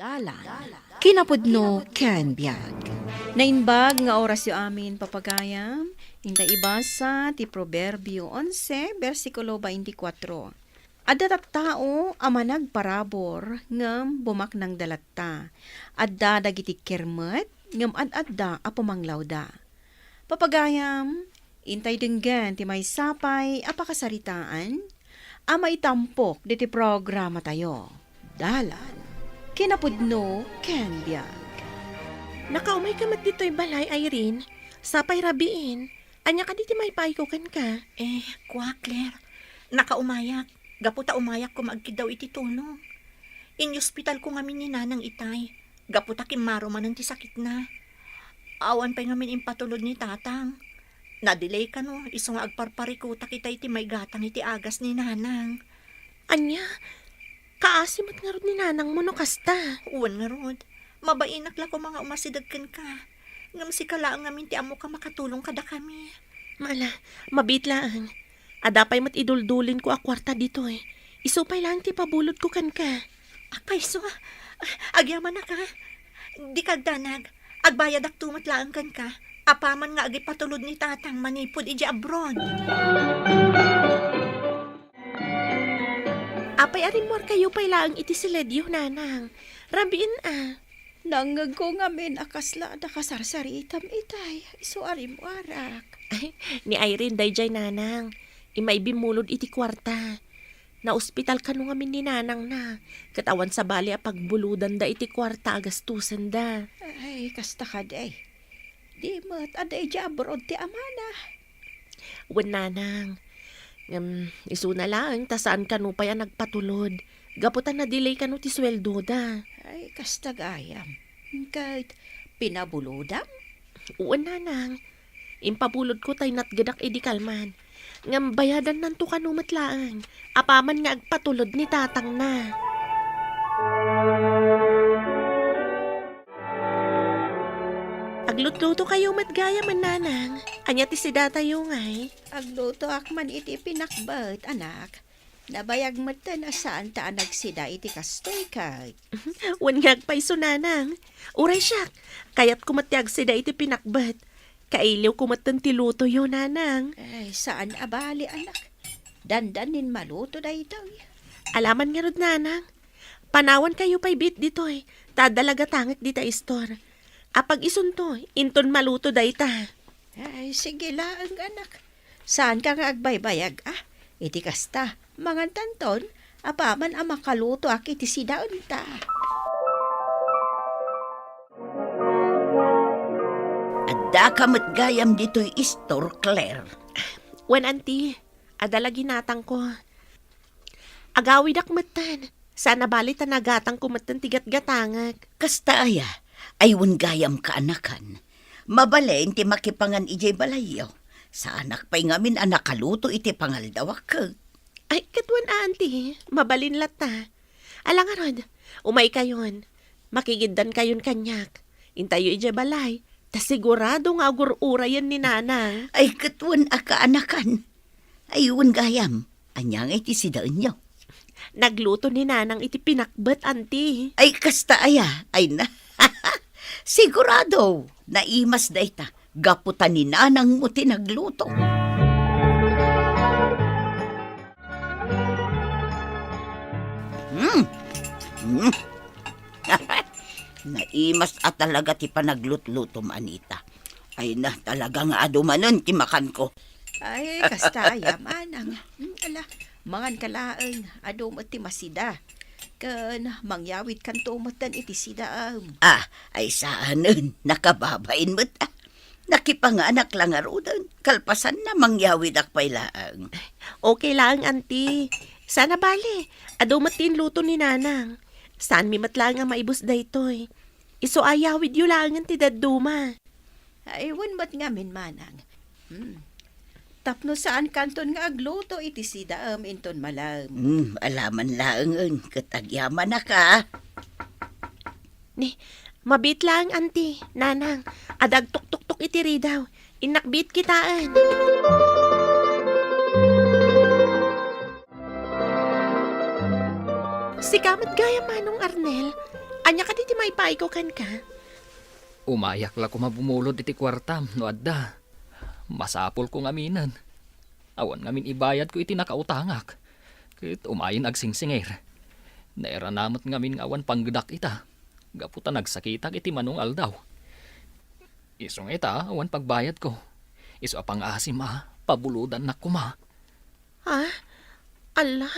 Dalan, kinapudno ken biag. Nainbag nga oras yu amin papagayam, inta ibasa ti Proverbio 11, versikulo 24. Adda tattao amanag parabor ngem bumak ng dalatta. Adda dagiti kermet ngem adda a pumanglawda. Papagayam, intay denggan ti may sapay apakasaritaan, amay tampok diti programa tayo. Dalan, kinapudno ken biag. Nakaumay ka mat dito'y balay, Irene. Sapay rabiin. Anya ka diti may paikukan ka. Kwa, Claire. Nakaumayak. Gaputa umayak ko magkidaw iti tulong. In hospital ko ngamin ni nanang itay. Gaputa kimaro man ti sakit na. Awan pa ngamin impatulod ni tatang. Na-delay ka no, iso nga agparparikuta kita iti may gatang iti agas ni nanang. Anya, kaasimot nga rod ni nanang mo no kasta. Uwan nga rod. Mabainak la ko mga umasidagkan ka. Ngam si kalaang ngamin ti amo ka makatulong kada kami. Mala, mabitlaan. Adapay mat iduldulin ko a kwarta dito eh. Isupay lang ti pabulod ko kan ka. Akpaiso, agyaman na ka. Di kagdanag, agbayad ak tumatlaan kan ka. Apaman nga agipatulod ni tatang manipod iji abroad. Apay arimor kayo pay lang iti siledyo nanang. Rabiin Nangag ko ngamin akasla da kasarsari itam itay. Iso arim arak. Ay, ni Irene dayjay nanang. Imay bimulod iti kwarta. Na ospital ka nung amin ni nanang na. Katawan sa bali a pagbuludan da iti kwarta agastusan da. Ay, kasta ka day. Di mat, aday di abroad ti amana. Wen nanang. Isu na lang, tasaan ka no pa yan nagpatulod. Gaputan na delay ka no ti sweldo da. Ay, kasta gayam. Kahit pinabulodam. Uwan nanang. Impabulod ko tay natgadak edi kalman. Ngam bayadan nanto ka no matlaan. Apaman nga agpatulod ni tatang na. Aglutluto kayo matgaya man nanang. Anya ti sida tayo ngay. Agluto akman iti pinakbat, anak. Nabayag mata na saan ta nagsida iti kastoy kay. Wan nga agpaiso nanang. Uray siyak. Kayat kumatiag sida iti pinakbat. Kailiw kumatan ti luto yo nanang. Ay, saan abali, anak? Dandanin maluto na ito. Alaman nga rod nanang. Panawan kayo pa'y bit dito eh. Tadalaga tangik dita istor. Apag isunto, inton maluto da ita. Ay, sige lang, anak. Saan ka nga agbaybayag, Iti kasta, mga tanton, apaman ang makaluto ak iti sidaon ta. Adda kamat gayam dito'y istor, Claire. Wan auntie, adala ginatang ko. Agawid akmatan. Sana balit nagatang kumatan tigat-gatangag. Kasta aya, aywan gayam ka anakan. Mabalain ti makipangan ijay balayo. Sa anak pa'y ngamin anak kaluto iti pangaldawak ka. Ay, katwan auntie, mabalin lata. Alang arod, umay kayon. Makigiddan kayon kanyak. Intayo ijay balay. Ta sigurado nga agur-ura yan ni nanang. Ay katwan aka anakan. Aywan gayam, anyang iti sidaan nyo. Nagluto ni nanang iti pinakbat, auntie. Ay kasta aya, ay na. Sigurado, naimas da ita. Gaputan ni nanang mo tinagluto. Naimas at talaga ti panaglutluto manita. Ay na talaga nga adumanon ti makan ko. Ay, kasta yamanang. Ala, mangan kalaang, adumot ti masida. Kan, mangyawit kan tumatan iti sidaam. Ay saanon, nakababain mo ta. Nakipanganak lang arudan. Kalpasan na mangyawid akpay laang. Okay lang, auntie. Sana bali. Adumatin luto ni nanang. Saan mi matlang nga maibus da ito'y. Iso ayawid yu lang ti daduma. Ay, wanmat nga min manang. Tapno saan kanton nga agluto iti sidaam inton malam. Alaman laang, katagyaman na ka. Ni, mabit lang, auntie. Nanang, adag tuk-tuk-tuk itiri daw. Inakbit kitaan. Si kamat gaya manong Arnel, Anya ka diti may paiko kan ka? Umayak la ko mabumulod iti kwartam no adda. Masapol ko ngaminan. Awan ngamin ibayad ko iti nakautangak. Kit umayin agsingsingir. Naera namat ngamin ngawan panggedak ita. Gaputa nagsakitak iti manong aldaw. Isong ita awan pagbayad ko. Iso apang asim pabuludan na kuma. Ha? Ala,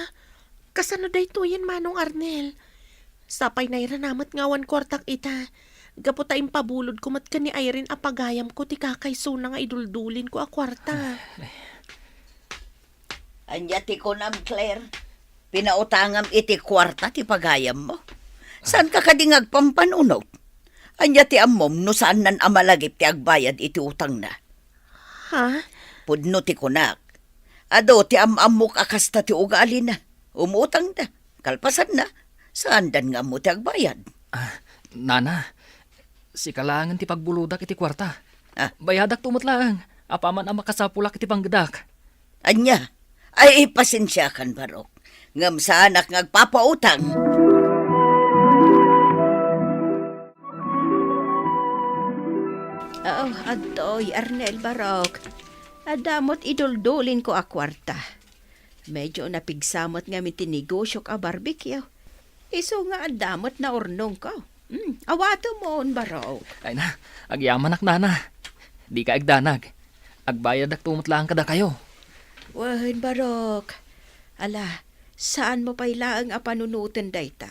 kasano daytoyen Manong Arnel? Sapay na iranamat ngawan kwartak ita. Gaputa impabulod kumat ka ni Irene apagayam ko ti kakayso na nga iduldulin ko a kwarta. Anya ti kunam, Claire. Pinautangam iti kwarta ti pagayam mo. Saan ka kadingag pampanunog? Anya ti amom no saan nan amalagip ti agbayad iti utang na. Ha? Pudno ti kunak. Ado ti amamok akasta ti ugali na. Umutang na. Kalpasan na. Saan dan nga mo ti agbayad? Nana, si kalangan ti pagbuludak iti kwarta. Ah. Bayadak tumot lang. Apaman ang makasapulak iti panggedak. Anya, ay pasensya kan barok. Ngam sa anak ngagpapautang. Oh, adoy, Arnel Barok. Adamot iduldulin ko a kwarta. Medyo napigsamot nga mi tinegosyo ka barbecue. Iso nga adamot na urnong ko. Awato mo, Barok. Ay na, agyaman nana. Di ka agdanag. Agbayad ak tumot lang kada kayo. Wahin, Barok. Ala, saan mo pailaang apanunutan dayta?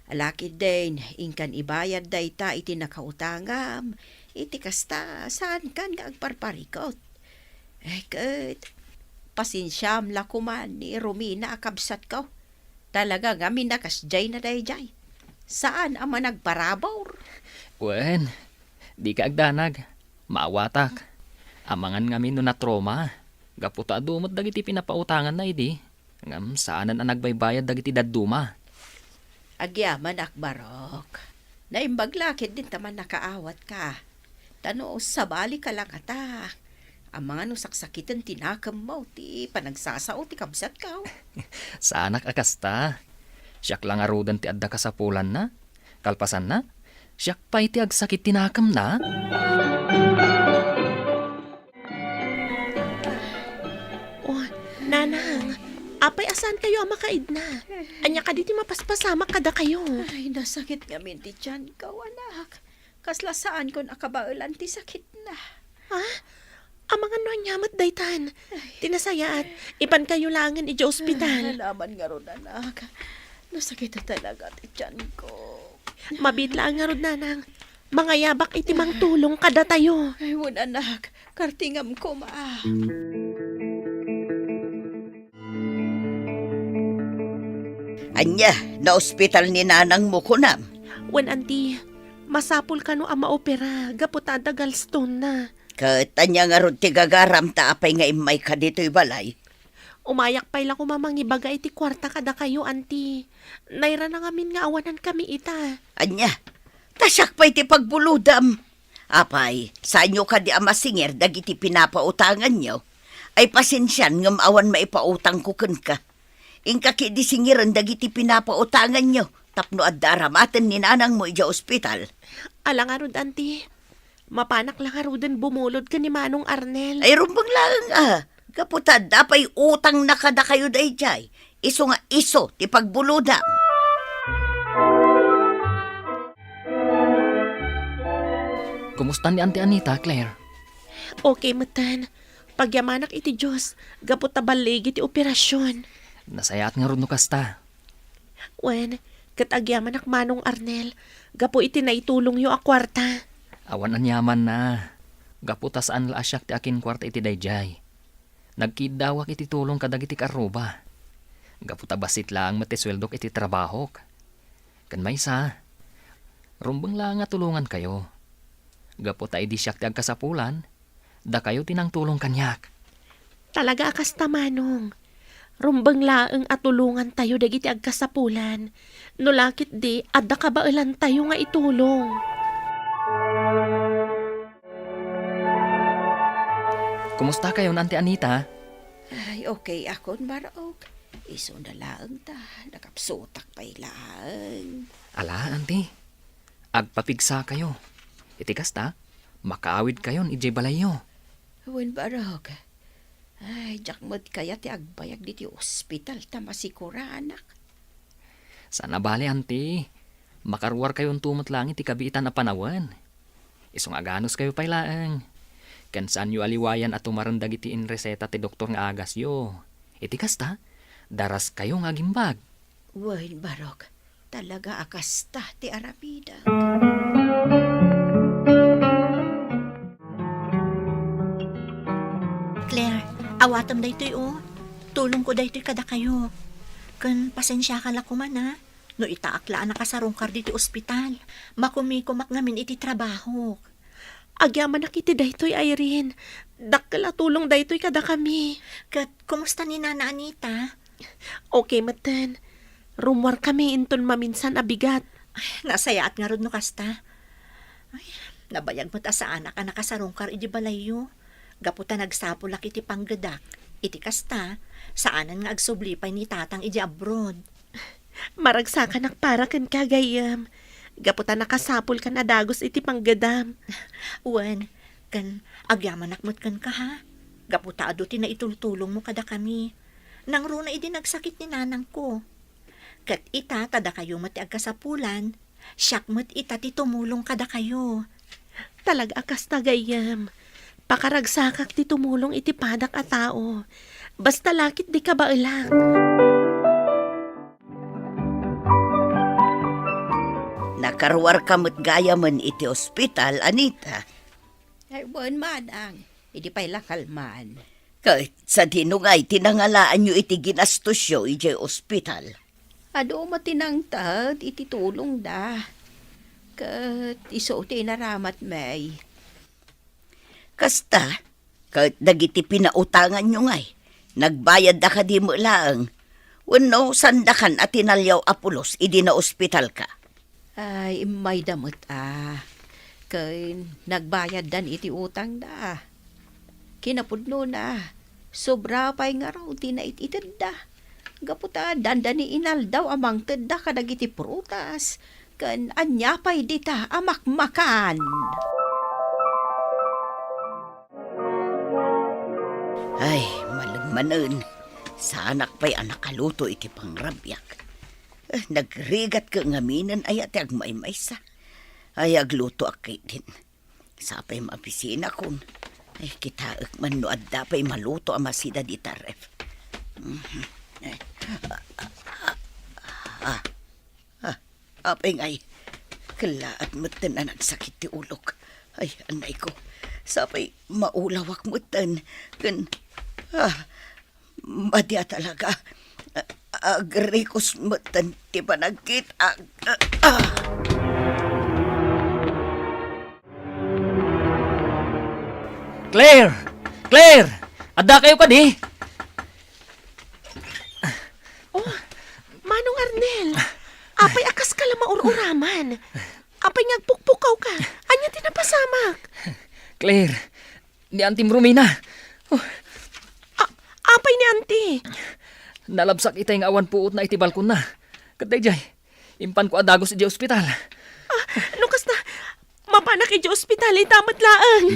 Alakid din, ingkan ibayad dayta iti nakautangam. Iti kasta, saan kan nga agparparikot? Kat, pasinsyam la kuman ni Romina akabsat ko. Talaga nga minakasjay na dayjay. Saan ang managparabor? Wen, di ka agdanag. Maawatak. Amangan ngamin no na trauma. Gaputa dumot dagiti pinapautangan na idi. Ngam saanan ang nagbaybayad dagiti dadduma. Agyaman akbarok. Naimbaglakid din taman nakaawat ka. Tano sa bali ka lang ata. Ang mga no saksakitan tinakam mo, ti panagsasao ti kabsat ka. Sa anak akasta. Siyak lang arudan ti adda kasapulan na. Kalpasan na. Siyak pa iti agsakit tinakam na. Oh, nanang, apay asan kayo ang makaid na? Anya ka diti mapaspasama kada kayo. Ay, nasakit nga minti dyan ka, anak. Kasla saan ko nakabaulan ti sakit na. Ha? Ang mga nanyamat daytan. Tinasayaat, ipan kayo langan iti ospital. Nalaman nga ron, anak. Nasakit na talaga ti dyan ko. Mabit lang nga rod nanang. Mga yabak iti mang tulong kada tayo. Ay, wun anak. Kartingam ko, ma. Anya, na ospital ni nanang mo kunam. Wen anti, masapul ka no ang maopera. Gaputada gallstone na. Kat anya nga ron ti gagaram ta apay nga imay ka dito'y balay. Umayak pa ila kumamang ibaga iti kwarta kada kayo, anti. Naira na ngamin nga awanan kami ita. Anya, tasyak pa iti pagbuludam. Apay, sa inyo ka di amasingir dagiti pinapautangan nyo. Ay pasensyan ngam awan maipautang kuken ka. Ingka di singiran dagiti pinapautangan nyo. Tapno at daramatan ni nanang mo ija ospital. Alang arod, anti. Mapanak lang arudan bumulod ka ni Manong Arnel. Ay rumbang lang Kaputad, dapay utang na kada kayo dayjay. Iso nga iso, ti pagbuludam. Kumusta ni Auntie Anita, Claire? Okay, matan. Pagyamanak iti Diyos, gaputa balig iti operasyon. Nasayat nga ron no kasta. Wen, katagyamanak Manong Arnel, gapo iti naitulong yo a kwarta. Awan anyaman na. Gaputa saan la asyak ti akin kwarta iti dayjay. Nagkidawak iti tulong kadag iti karuba. Gaputa basit lang matisweldok iti trabahok. Kan may sa. Rumbang lang nga tulungan kayo. Gaputa idi siyak ti agkasapulan. Da kayo tinang tulong kanyak. Talaga akas tamanong. Rumbang laeng at tulungan tayo dagiti agkasapulan. Nulakit di, adda kabailan tayo nga itulong. Kumusta kayo, Auntie Anita? Ay, okay ako, Barok. Iso na lang ta, nakapsutak pa ilang. Ala, auntie. Agpapigsa kayo. Itikas ta, makaawid kayon ijay balayo. Wen barog. Ay, jakmod kaya ti agbayag diti ospital ta masikura anak. Sana bali, auntie. Makaruwar kayon tumot lang iti kabiitan na panawan. Isong aganos kayo pailaang. Kansan yu aliwayan at tumarandag iti in reseta ti doktor nga agas yo. Itikas ta, daras kayo nga gimbag. Wen barog. Talaga akasta ti arabida. Claire, awatam da ito'y tulong ko da ito'y kada kayo. Kan pasensya ka lakuman ha. No itaaklaan na kasarungkar diti ospital. Makumikumak ngamin iti trabaho. Agyaman na kiti daytoy Irene. Dakkel tulong daytoy kada kami. Kat, kumusta ni Nana Anita? Okay matan. Rumwar kami inton maminsan abigat. Nasayaat nga rod no kasta. Ay, nabayag mo ta sa anak ang nakasarungkar iti balayo. Gaputa nagsapulak iti panggadak. Iti kasta, saanan nga agsublipay ni tatang iti abroad. Maragsakan nak para kan kagayam. Gaputa nakasapul kan adagos iti panggadam. Uwan, kan agyaman nakmot kan ka ha. Gaputa ado ti na itultulong mo kada kami. Nang runa idi nagsakit ni nanang ko. Kat ita tada kayo mati agkasapulan, siyak mat ita ti tumulong kada kayo. Talaga akas tagayam. Pakaragsakak ti tumulong iti padak a tao. Basta lakit di ka ba ilang. Nakarwar kamot gaya man iti ospital, Anita. Ay, buwan manang. Hindi pa ilakalman. Kahit sa dinungay, tinangalaan nyo iti ginastusyo iti ospital. Ado matinangtad, iti tulong da. Kat iso ti naramat may. Kasta, kahit dagiti pinautangan nyo ngay, nagbayad da ka di mo lang. Wano, sandakan at tinalyaw apulos, idi na ospital ka. Ay, may damot Kay nagbayad dan iti utang da. Kinapudno na. Sobra pa'y nga raw, di na ititid da. Gaputa, dandani inal daw amang tedda kadag iti prutas. Kan anya pa'y dita amakmakan. Ay, malagmanan. Sa anak pa'y anak kaluto iti pangrabyak. Nagrigat ka ngaminan ay ati agmay-maysa. Ay agluto akay din. Sapay mapisina kun. Ay kitaak man no adda pa'y maluto ang masida di taref. Apay ngay. Kalaat mo't na nagsakit ti ulok. Ay anay ko. Sapay maulawak mo't kan. Madya talaga. Agrikos mo't ti panagkit. Claire! Claire! Adda kayo ka di! Manong Arnel, apay akas ka lang maururaman. Apay ngagpukpukaw ka. Anya tinapasamak. Claire, ni Auntie Romina. Apay ni auntie. Nalabsak itay nga awan puot na iti balkon na. Katay jay, impan ko adagos iti ospital. Lukas na, mapanak iti ospital, itamat laang.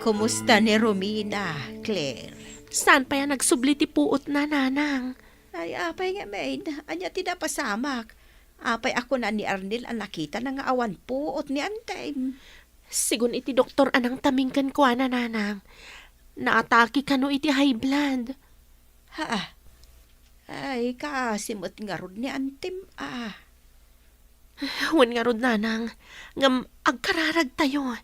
Kumusta ni Romina, Claire? Saan pa yan nagsubli ti puot na nanang? Ay, apay nga maid. Anya tinapasamak. Apay ako na ni Arnel ang nakita na nga awan puot ni Antay. Sigun iti doktor anang tamingkan ko na nanang. Naatake ka no iti high blood. Ha? Ay, kasimot nga rod ni Antim. Huwag nga rod nanang. Ngam agkararag tayo.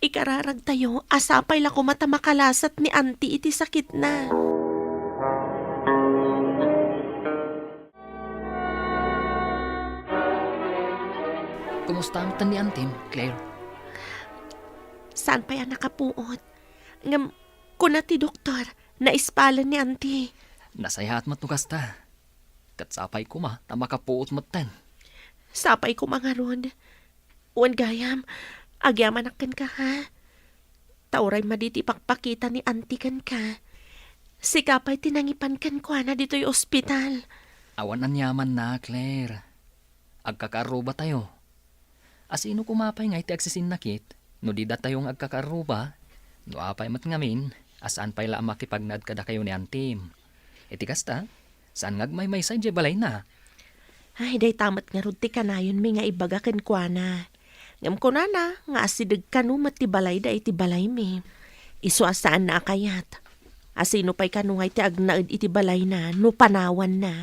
Ikararag tayo, asapay la kumata makalasat ni auntie iti sakit na. Kumusta ang tan ni Auntie, Claire? Saan pa yan nakapuot? Ngam, kuna ti doktor, naispalan ni auntie. Nasayahat matugas ta. Katsapay ko ma, na makapuot matan. Sapay ko mga rod. Uwan gayam, agyaman akin ka ha. Tauray maditi pakpakita ni antikan ka. Sikapay tinangipan kan kwa na dito'y ospital. Awan ang yaman na, Claire. Agkakaruba tayo. Asino kumapay nga iti agsisinakit, no di da tayong agkakaruba, no apay mat ngamin, asaan pay la makipagnad kada kayo ni Antim. Iti kasta, saan ngagmay sa balay na? Ay, day tamat nga rod ti kanayon mi nga ibagaken kwa na. Ngam ko na nga asidag kanu mat ti balay da iti balay mi. Isu asaan na akayat. Asino pa'y kanungay ti agnaed iti balay na, no panawan na.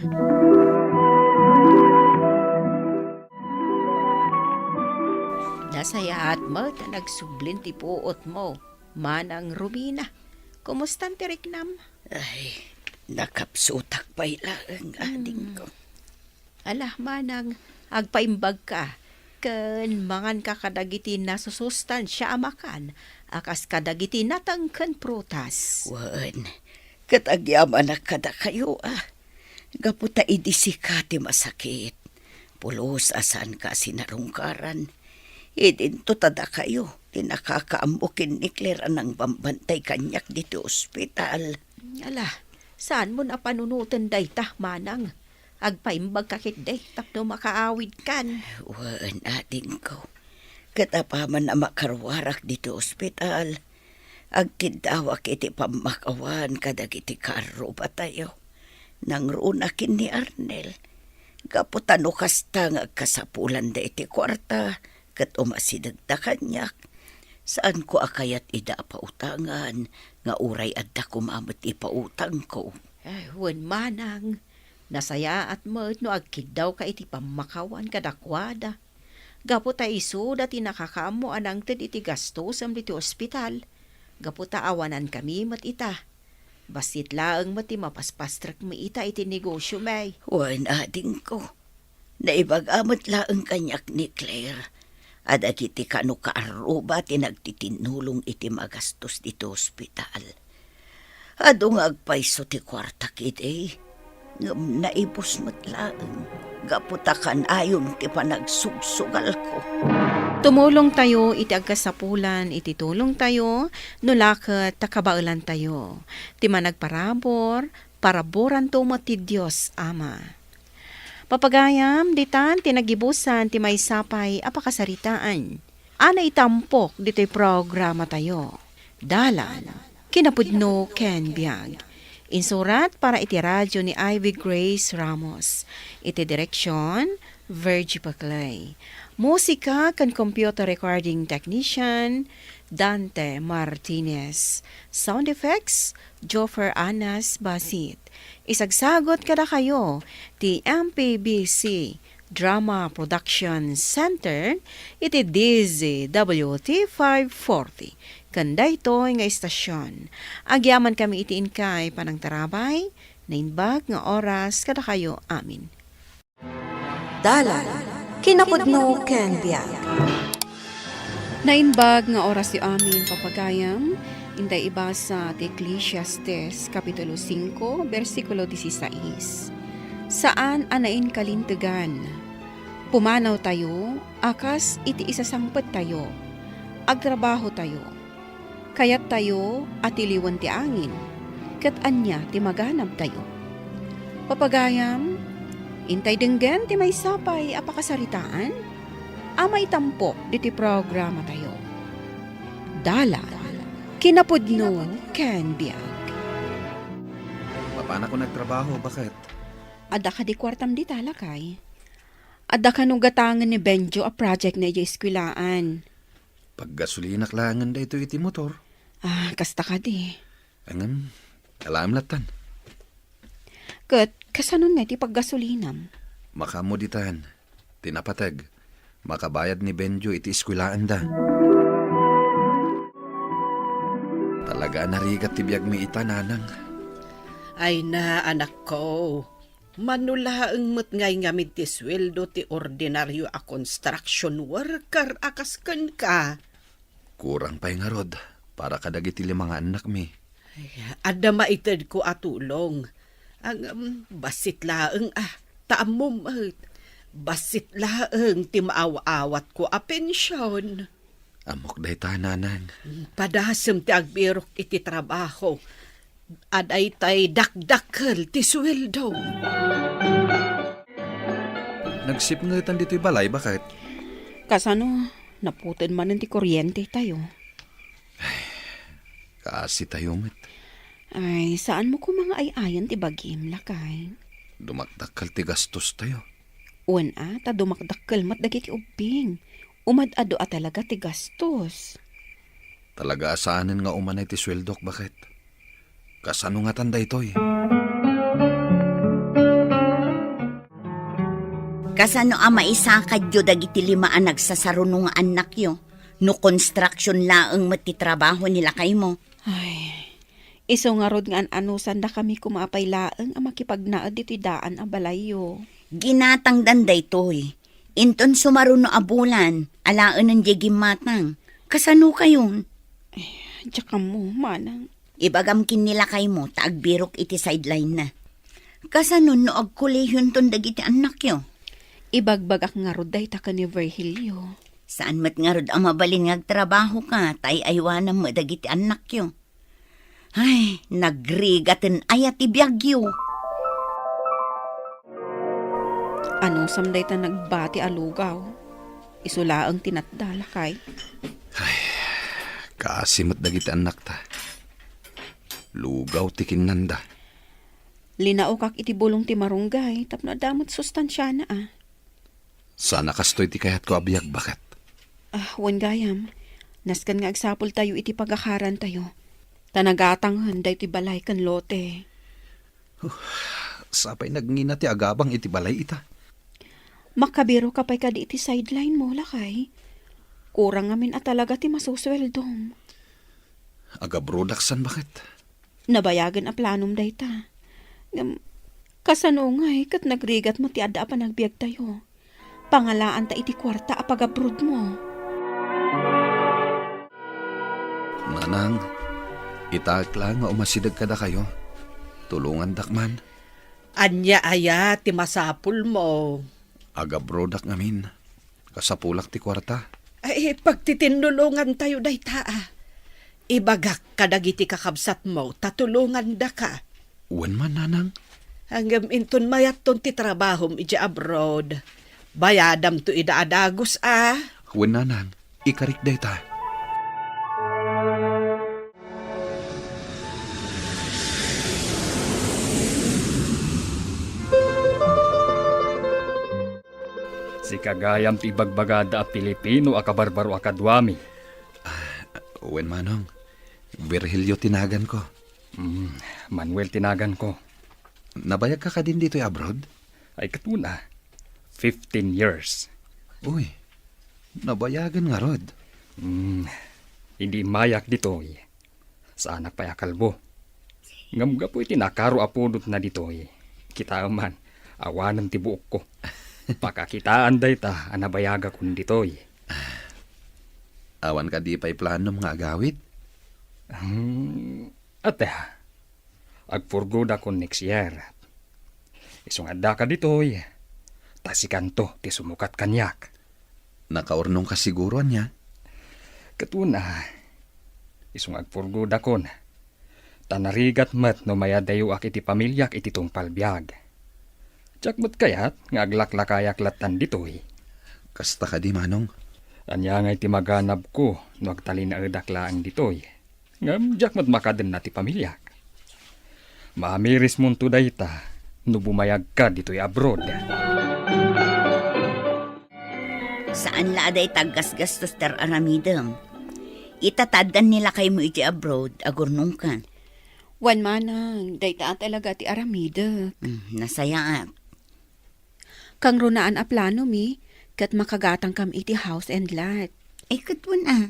Nasayaat mo, ta nagsublin ti puot mo. Manang Rubina. Kumusta ti Riknam? Ay, nakapsutak pa'y lang ading ko. Alah, manang, agpaimbag ka. Ken mangan ka kadagiti na susustansya amakan. Akas kadagiti natangken prutas. Wan, katagyaman na kada kayo Gaputa idisika ti masakit. Pulos asan ka sinarungkaran. Idinto tada kayo. Tinakakaambukin ni Claire anang bambantay kanyak dito ospital. Alah, saan mo na panunutan day ta, manang? Agpaimbag kakit day, tapno makaawid kan. Wan, ading ko. Katapaman na makarwarak dito ospital. Agkidawak iti pamakawan kadagiti karo ba tayo. Nang runakin ni Arnel. Kaputano kasta nga kasapulan da iti kwarta. Kat umasidag da kanyak. Saan ko akayat ida pautangan. Nga uray adda kumamot ipautang ko. Ay, wan manang. Nasaya at mo no agkidaw ka iti pamakawan kadakwada. Gaputa iso dati nakakaamo anang ted iti gasto sa diti ospital. Gaputa awanan kami mat ita. Basit laang mati mapaspastrak mo ita iti negosyo may. Wan ading ko. Naibag-amot laang kanyak ni Claire. Ada kiti kano kaaruba tinagtitinulong iti magastos dito ospital. Ado nga agpaiso ti kwarta kiti. Ngam naibos mo't laang. Gaputakan ayon ti panagsubsugal ko. Tumulong tayo iti agkasapulan, iti tulong tayo, nulakat takabaulan tayo. Ti managparabor, paraboran to mo ti Diyos Ama. Papagayam, ditan, tinagibusan, ti may sapay, apakasaritaan. Ana itampok, dito'y programa tayo. Dalan, kinapudno Ken Biag. Insurat para iti radyo ni Ivy Grace Ramos. Iti direksyon, Virgie Paclay. Musika kan computer recording technician, Dante Martinez. Sound effects, Joffer Anas Basit. Isagsagot kada kayo, ti MPBC Drama Production Center, iti DZWT 540. Kanda ito nga istasyon. Agyaman kami itiin kay panang tarabay, nainbag nga oras kada kayo amin. Dalan, kinapudno ken biag. Nainbag nga oras yu amin papagayam, inday ibasa ti Ecclesiastes Kapitulo 5, versikulo 16. Saan anain kalintegan? Pumanaw tayo, akas iti isasangpet tayo. Agtrabaho tayo. Kayat tayo at iliwan ti angin, kat anya ti maganab tayo. Papagayam, intay denggen ti may sapay apakasaritaan, amay tampok diti programa tayo. Dala, kinapudno ken biag. Paano ko nagtrabaho? Bakit? Ada ka di kwartam di talakay. Ada ka nung gatangan ni Benjo a project na iya eskwilaan. Pag gasolina klangan da ito iti motor. Kasta ka di. Angam, alam latan. Kat, kasanon na ti paggasolinam. Makamuditan, tinapatag, makabayad ni Benjo iti iskwilaan da. Talaga narigat ti biyag mi ita, nanang. Ay na, anak ko. Manulaang mo't ngay ngamit ti sweldo ti ordinaryo a construction worker akaskan ka. Kurang pa'y nga rod, para kadagiti limang anak mi. Ay, ada maited ko atulong. Ang basit laeng taamom basit laeng ti maaw-awat ko a pensyon. Amok day ta, nanang. Padasem ti agbirok iti trabaho. Aday tay dakdakkel ti sweldo. Nagsipngetan dito'y balay, bakit? Kasano, naputin man ti kuryente tayo. Kasi tayo, met. Ay, saan mo ko mga ay-ayan ti bagim, lakay? Dumakdakal ti gastos tayo. Uwan ta dumakdakkel mat dagiti ubing. Umad-ado talaga ti gastos. Talaga asaanin nga umanay ti sweldok, bakit? Kasano nga tanda ito'y? Kasano maisakad yo dagiti 5 nagsasarunong nga anak yo? No construction laeng matitrabaho nila kay mo. Ay, iso nga rod nga anusan da kami kumapay laeng ang makipagnaad dito daan a balayo. Ginatang danday toy. Inton sumaruno a bulan, alaan ng matang. Kasano kayon? Tsaka mo, manang. Ibagamkin nila kay mo, taagbirok iti sideline na. Kasano no agkulehyon ton dagiti anak yo? Ibagbag ak nga rod day ta ka ni Virgilio. Saan mat nga rod ang mabalin nga trabaho ka, tay aywanan mo dagiti anak yo. Ay, nagrigaten ayat ibiyagyo. Anong samday ta nagbati alugaw? Isula ang tinatdala kay. Kasimot dagiti anak ta. Lugaw ti kinanda. Linaokak iti bulong ti marunggay, tapno damot sustansya na ah. Sana kastoy ti kayat ko abiyag, bakit? Wan gayam, naskan nga agsapol tayo iti pagakaran tayo. Tanagatang handay ti balay kan lote. Sapay nagngina ti agabang iti balay ita. Makabiro ka pa'y kadi iti sideline mo, lakay. Kurang amin at talaga ti masusweldom. Agabrodaksan, bakit? Nabayagan a planom dayta. Kasano ngay, kat nagrigat mo ti adda pa nagbiag tayo. Pangalaan ta iti kwarta a pagabrod mo. Nanang, itakla nga umasidag kada kayo. Tulungan dakman. Anya aya ti masapul mo. Agabrodak ngamin. Kasapulak ti kwarta. Ay, pagtitinulungan tayo dayta ah. Ibagak kadagiti kakabsat mo, tatulungan da ka. Uwan man, nanang. Hanggang inton mayat ton ti trabahom iti abroad. Bayadam to idaadagos ah. Uwan, nanang. Ikarik day ta. Si kagayam ti bagbagada a Pilipino a kabarbaro a kadwami. Uwan, manong. Virgilio tinagan ko. Manuel tinagan ko. Nabayag ka din dito'y abroad? Ay katuna, 15 years. Uy, nabayagan nga rod. Hindi mayak dito sa anak pa kalbo. Ngamga po itinakaro apodot na dito kita man, awanan ti buok ko. Pakakitaan day ta, anabayaga kun dito Awan ka di pa'y plano mga agawit? Ate, agpurgoda ko next year. Isungada ka dito tasikan to, ti sumukat kanyak. Nakaurnong ka siguro niya? Katuna, isung agpurgoda kon. Tanarigat mat no mayadayo ak iti pamilyak iti tong palbiag. Tsak mat kayat nga aglaklakayak latan ditoy. Kasta ka di, manong. Anya nga iti maganab ko no agtalin na edaklaan ditoy. Ngam jak mat makaden na ti pamilyak. Maamiris mo to dayta no bumayag ka ditoy abroad. Saan laaday taggasgastos ter aramidem? Itataddan nila kay mo iti abroad, agurnong ka. Wan manang, dayta talaga ti aramida. Nasayaan. Kang runaan a plano mi, kat makagatang kam iti house and lot. Katwan ah.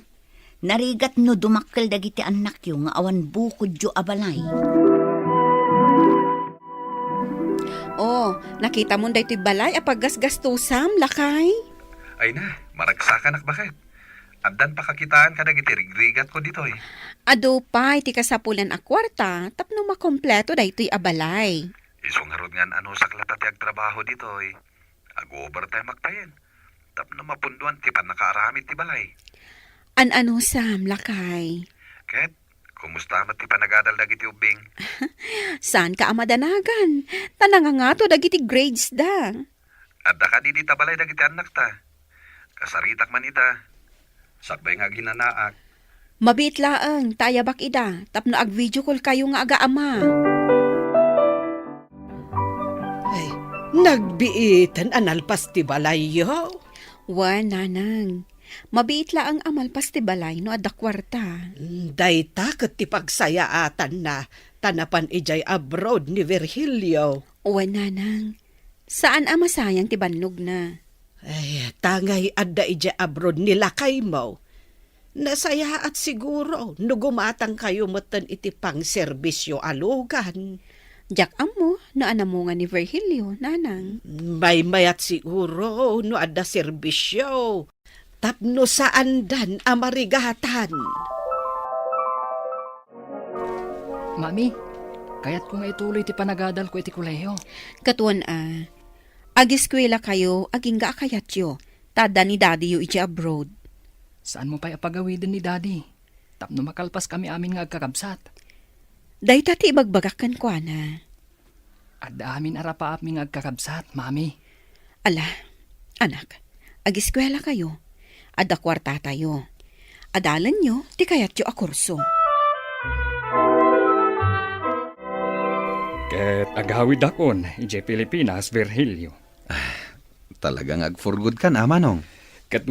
Narigat no dumakkel dagiti anak yo nga awan bukod yo abalay. Oh, nakita mo daytoy balay a paggasgastusam, lakay? Ay na, maragsakan ak bakit? Addan pa kakitaan ka dagiti rigrigat ko dito Ado pa, iti kasapulan a kwarta, tapno makompleto daytoy a balay. Isong harod nga ano sa klatati trabaho dito Ag-overtime magtayin. Tapno mapunduan ti pan nakaaramid ti balay. An-ano, Sam, lakay? Ket, kumusta mat ti panagadal dagiti ubing? Saan ka amadanagan? Tananga nga to, dagiti grades da. Adda ka di tabalay dagiti anak ta. Kasaritak man ita. Sakbay nga ginanaak. Mabit laang, tayabak ida, tapno ag-video call kayo nga aga-ama. Ay, nagbiitan analpas ti balayo. Wan, nanang. Mabit laang amal pastibalay no adda kwarta. Dayta ket ti pagsayaatan na tanapan ijay abroad ni Virgilio. Wan, nanang. Saan ama sayang ti bannog na? Ay, tangay adda ijay abroad nila kay mo. Nasaya at siguro no gumatang kayo matan iti pang serbisyo alugan. Jak amo, naanamunga ni Virgilio, nanang. May mayat siguro no adda serbisyo. Tapno saan dan amarigatan. Mami, kaya't ko nga ituloy ti panagadal ko iti kuleyo. Katuan agiskwela kayo, aging ga akayat yo. Tada ni daddy yo iti abroad. Saan mo pa'y apagawidin ni Daddy? Tapno makalpas kami amin nga agkakabsat. Day tati ibagbagakan ko, ana. At amin arapaap mi nga agkakabsat, Mami. Ala, anak, agiskwela kayo. Adda kwarta tayo. Adalan nyo, ti kayat yo akurso. Ket agawid akon, ije Pilipinas, Virgilio. Talagang ag-for-good ka na, Manong. Ket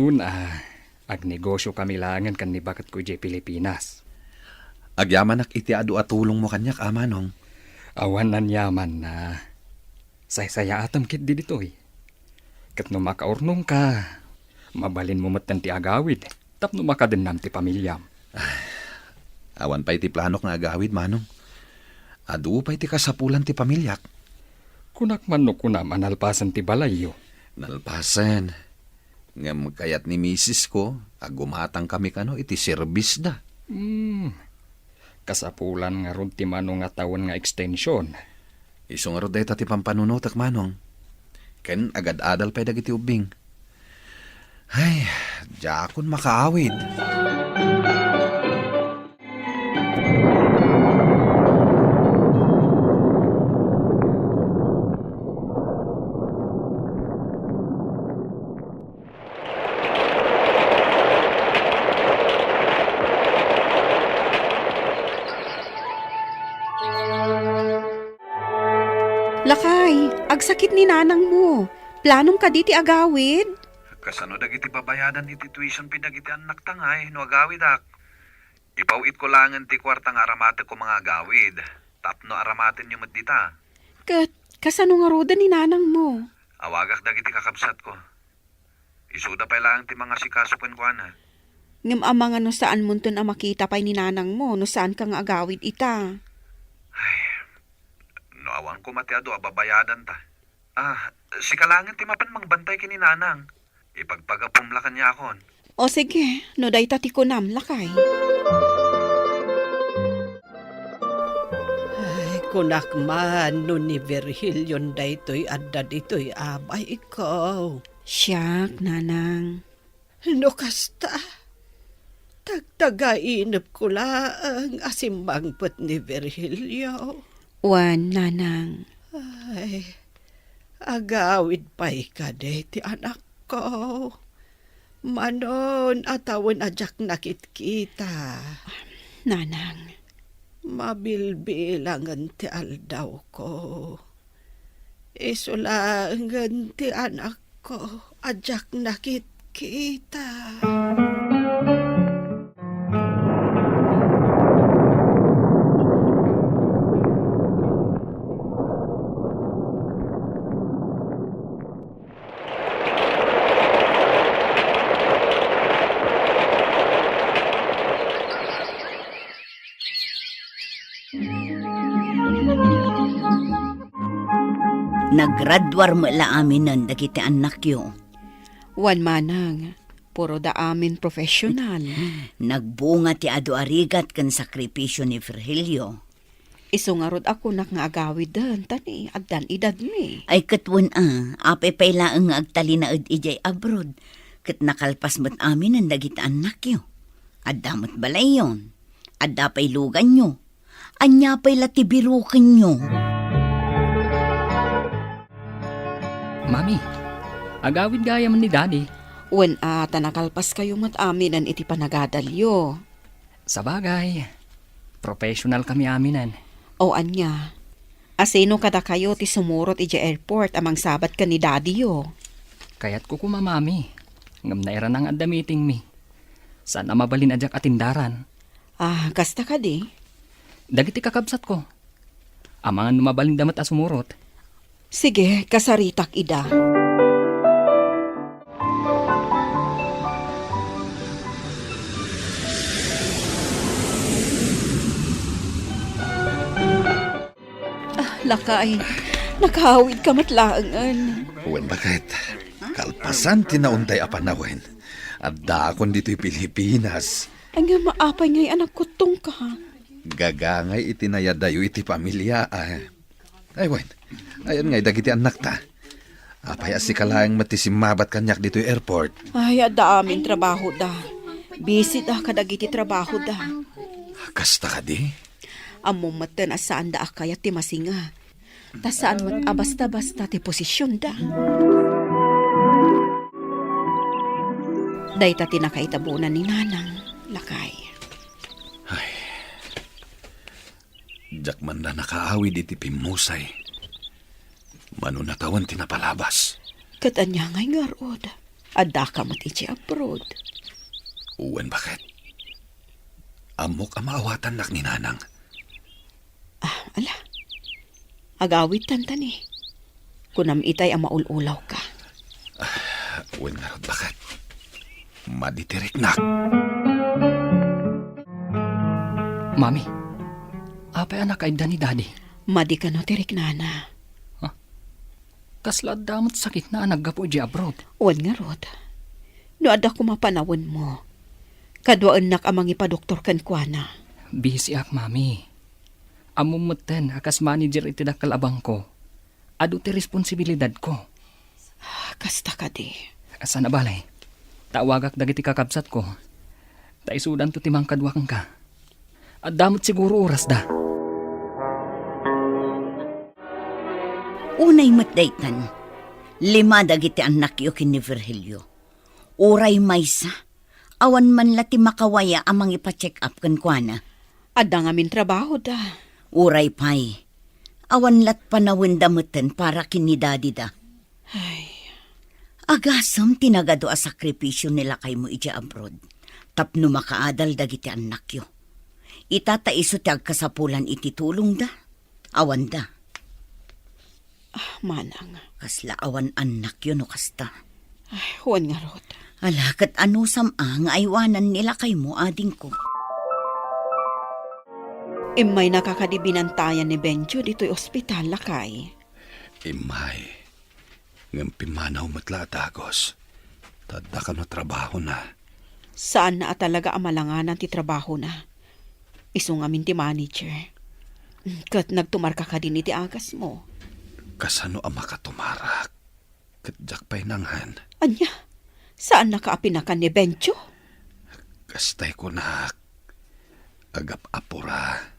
agnegosyo kami langan kan ni bakat ko ije Pilipinas. Agyamanak iti adu at tulong mo kanyak, Manong. Awan nan yaman na saysaya atam kit di ditoy. Ket no makaurnong ka, mabalin mo matan ti agawid, tapno makadennam ti pamilyam. Awan pa iti planok nga agawid, Manong. Adu pa iti kasapulan ti pamilyak. Kunak man no kunam analpasan ti balayo. Nalpasan. Ngam kayat ni misis ko, agumatang kami kano iti serbis da. Kasapulan nga ron ti manong nga tawon nga extension. Isong aro dayta ti pampanunotak, Manong. Ken agad-adal pa dagiti ubing. Ay, jakon makaawid. Lakay, agsakit ni nanang mo. Planong ka di ti agawid? Kasano dagiti babayadan iti tuition pinagiti anak tangay, no agawid ak. Ipawit ko langan ti kwartang aramate ko mga agawid. Tapno aramatin yung madita. Kasano nga roda ni nanang mo? Awagak dagiti kakabsat ko. Isuda pa lang ti mga sikaso ko na. Ngam ama nga no saan mo na makita pa'y ni nanang mo, no saan ka nga agawid ita. No awan ko matiado, babayadan ta. Si kalangan ti mapan mangbantay kini nanang. Ipagpagapumla kanya akon. O sige, no day tati ko nam, lakay. Ay, kunak man no ni Virgilio daytoy adda ditoy abay ikaw. Siyak, nanang. No kasta, tagtagainip ko lang asimbangpot ni Virgilio. Wan, nanang. Ay, agawid pa'y ka ti anak ko. Manon atawon ajak nakit-kita. Nanang. Mabilbilangan ti aldaw ko. Isulangan ti anak ko ajak nakit-kita. Naggraduar mo la amin ng dagiti anak yo. Wan, manang. Puro da amin professional. Nagbunga ti adu arigat kan sakripisyo ni Virgilio. Isungarod ako nak nga agawid dan, tani, addan idad mi. Ay katwan apay pay laeng nga agtalinaed ijay abroad. Kat nakalpas mo't amin ang dagiti anak yo. Adamot balay yon. Adda pa'y lugan nyo. Anya pa'y latibirukin nyo. Mami, agawid gaya man ni Daddy. Wen tanakalpas kayo mat aminan iti panagadalyo. Sa bagay, professional kami aminan. O anya, asino kada kayo ti sumurot iti airport amang sabat ka ni daddy yo. Kaya't ko kumamami. Ngam na era nang adda meeting mi. Sana mabalin adyak atindaran. Kasta ka di? Dagiti kakabsat ko. Amangan mabalin damat asumurot. Sige, kasaritak ida. Lakay, nakahawid ka matlaangan. Uwan bakit? Kalpasan tinauntay apanawin. Adda akon dito'y Pilipinas. Ang nga maapay nga'y anak ko tong ka. Gagangay itinayadayo iti pamilya. Ay, wen. Ayan nga'y dagiti anak ta. Apay asikalayang matisimabat kanyak dito'y airport. Ay, ada amin trabaho da. Busy da kadagiti trabaho da. Kasta ka di? Among matan asaan da akayat ti masinga. Ta saan mat abasta-basta ti posisyon da. Day ta tinakaitabunan ni Nanang, Lakay. Diyak man na nakaawid iti pimusay. Manunatawan tinapalabas. Katanya ngay ngarod. Adda ka mat iti abroad. Uwan bakit? Amok ang maawatan nak ni Nanang. Ala. Agawit tantani. Kunam itay ang maululaw ka. Uwan nga bakit? Maditirik nak. Mami, apay anak ay ni Daddy. Madi ka no tirik nana. Kasla damot sakit na naggapo di abroad. Uwan nga rod. No ada ko mapanawon mo. Kadwaan nak amang ipadoktor kan kuana. Busy ak, Mami. Amumuten akas manager iti dakal abang ko. Adu ti responsibilidad ko. Kasta ka di. Asa na balay? Tawagak dagiti kakabsat ko. Taisudan to timang kadwakang ka. At damot siguro oras da. Unay matdaytan, 5 dagiti anak yo kin ni Virgilio. Uray maysa, awan man lati makawaya amang ipacheck up kan kuana. Ada ngamin trabaho da. Uray pay, awan lat panawin damutin para kinidadi da. Ay, Agasam tinagado a sakripisyo nila kay mo ija abroad. Tapno makaadal dagiti anak yo. Itataiso ti agkasapulan iti tulong da. Awan da. manang. Kasla awan anak yo no kasta. Ay, huwan nga rod. Alakat ano samang aywanan nila kay mo ading ko. Imay nakakadibinantayan ni Benjo dito'y ospital, Lakay. Imay, ngampi manaw matla dagos. Tadda ka no trabaho na. Saan na talaga amalanganan ti trabaho na? Isungamin ti manager. Kat nagtumarka ka din iti agas mo. Kasano ang makatumarak? Kadyak pa'y nanghan. Anya, saan nakaapinakan ni Benjo? Kastay ko na. Agap apura.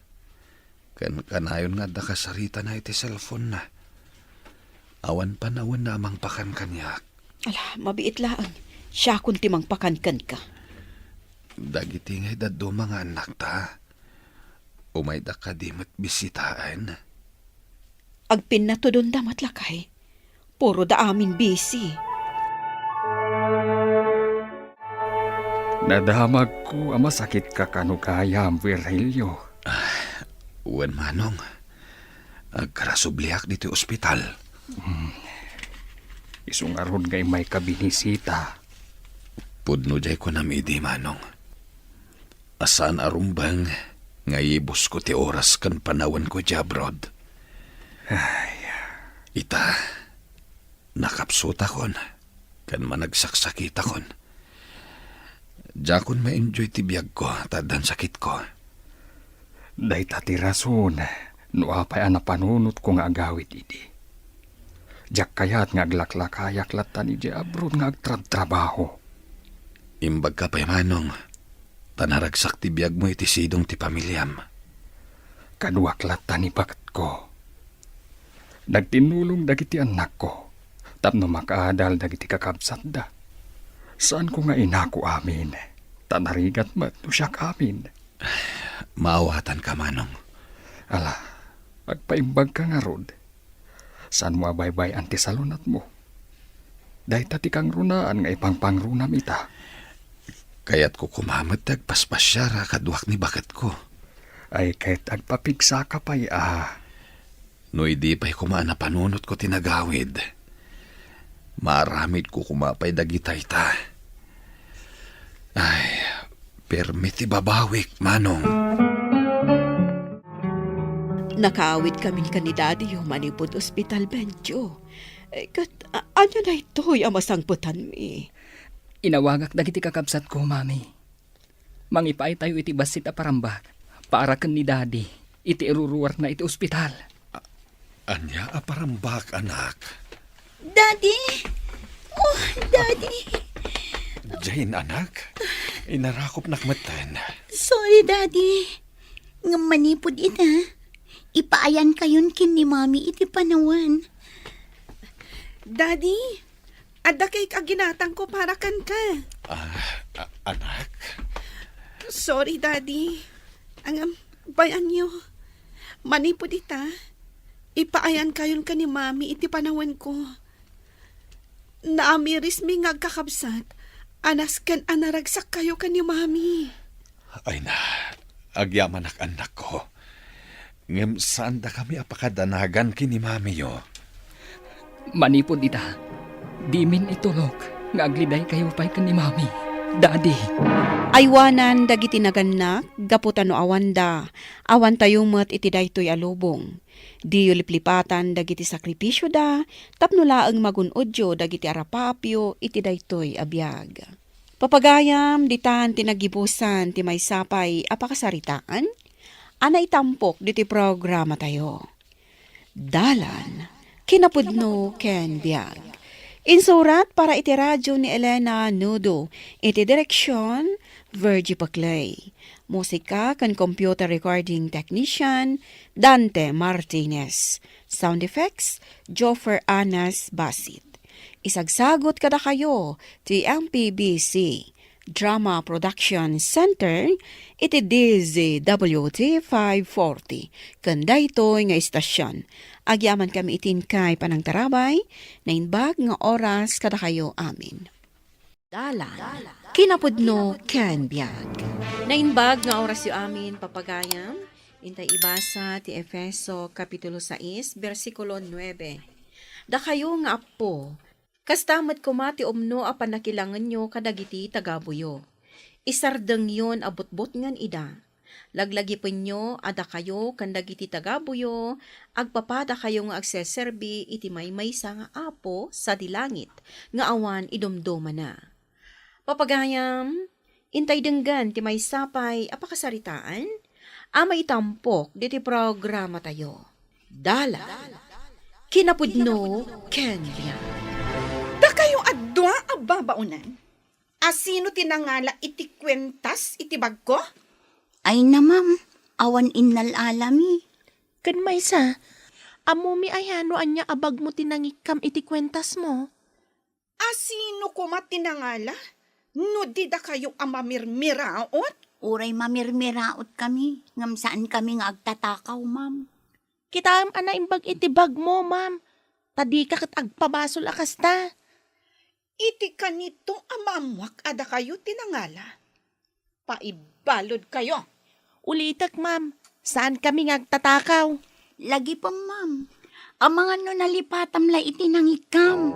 Kanayon nga da kasarita na iti cellphone na. Awan panawon na amang pakan kanyak. Ala, mabiit laang. Siya kun timang pakankan ka. Dagiti ngay dado mga anak ta. Umay da ka di matbisitaan. Agpin na to doon damat, Lakay. Puro da amin busy. Nadamag ko ang masakit ka kanukayam, Virgilio. Uwan manong. Agkarasubliak dito ospital. Isungaron kay may kabinisita. Pudno jay ko namidi manong. Asan arumbang ngayibos ko ti oras kan panawan ko jabrod. Ita, nakapsuta kon. Kan managsaksakita kon. Jakon ma-enjoy ti biyag ko, tadan sakit ko. Day tati rason, no apay ang napanunot ko nga agawit idi. Jak kayat nga aglaklakayak latan iji abroad nga agtrabaho. Imbag ka pa'y manong, Tanaragsak ti biyag mo iti sidong ti pamilyam. Kaduaklat tani bakat ko. Nagtinulong dagiti anak ko. Tapno makaadal dagiti kakabsat da. Saan ko nga inako amin? Tanarigat mat no siyak amin. Maawatan ka, Manong. Ala, agpaimbag ka nga rod. Saan mo abaybay anti salunat mo? Dahil tati kang runaan nga ipangpangrunam ita. Kaya't ko kumamot agpaspasyara kaduak ni bakat ko. Ay kahit agpapigsa ka pa'y No hindi pa'y kumaan na panunot ko tinagawid. Maramid ko kumapay dagitay ta. Ay, permiti babawik, Manong. Nakaawid kami ni Daddy yung manipod ospital benjo. Kat, ano na ito'y amasangputan mi? Inawagak dagiti kakabsat ko, mami. Mangipay tayo iti basit a parambag. Paarakan ni Daddy. Iti iruruwar na iti ospital. Anya aparambak, anak. Daddy! Oh, Daddy! Jane, anak. Inarakop nakmatan. Sorry, Daddy. Nga manipod ita. Ipaayan kayon kin ni Mami iti panawan. Daddy, ada kay kaginatang ko para kan ka. Anak? Sorry, Daddy. Ang bayan niyo. Manipod ita. Ipaayan kayon ka ni Mami iti panawan ko. Naamiris mi nga kakabsat. Anas kan anaragsak kayo ka ni Mami. Ay na, agyaman anak ko. Ngem saan da kami apakadanagan kini Mami yo? Manipod ita. Dimin itulog. Nga agliday kayo pa'y kan ni mami. Daddy. Aywanan dagiti naganak, gaputan no awanda, awan tayo mat iti daytoy alubong. Di liplipatan dagiti sakripisyo da, tapno laeng magunodyo dagiti arapapyo iti daytoy abiyag. Papagayam, ditan tinagibusan ti may sapay apakasaritaan, anay tampok diti programa tayo. Dalan, kinapudno ken biag. Insurat para iti radyo ni Elena Nudo, iti direksyon, Virgie Paclay. Musika kan computer recording technician, Dante Martinez. Sound effects, Joffer Anas Basit. Isagsagot kada kayo, ti MPBC, Drama Production Center, iti DZWT 540, kanda ito'y nga istasyon. Agyaman kami itinkay panang tarabay, na inbag nga oras kada kayo amin. Dalan, kinapudno ken biag. Na inbag nga oras yu amin papagayam, intay ibasa ti Efeso Kapitulo 6, versikulo 9. Da kayo nga apo, kastamat kumati umno a panakilangan nyo kadagiti tagabuyo. Isardeng yon abot-bot ngan ida. Laglagipin nyo, ada kayo, kandagiti tagabuyo, agpapada kayo nga agseserbi, iti maysa nga apo sa dilangit, nga awan idumduma na. Papagayam, intay denggan ti may sapay, apakasaritaan, amay tampok, diti programa tayo. Dala, kinapudno, Kenya. Da kayo adwa ababaunan. Asino tinangala iti kwentas iti bag ko? Ay na, ma'am. Awan innal alami. Kan maysa, amumi ay ano anya abag mo tinangikam iti kwentas mo. Asino ko matinangala? No di da kayo amamirmiraot? Uray mamirmiraot kami. Ngam saan kami nga agtatakaw, ma'am. Kita ana imbag iti bag mo, ma'am. Tadi ka kat agpabasol akas ta. Iti kanito amamwak ada kayo tinangala. Paibalod kayo. Ulitak, ma'am. Saan kami ngagtatakaw? Lagi pa, ma'am. Ang mga no nalipatam la itinangikam.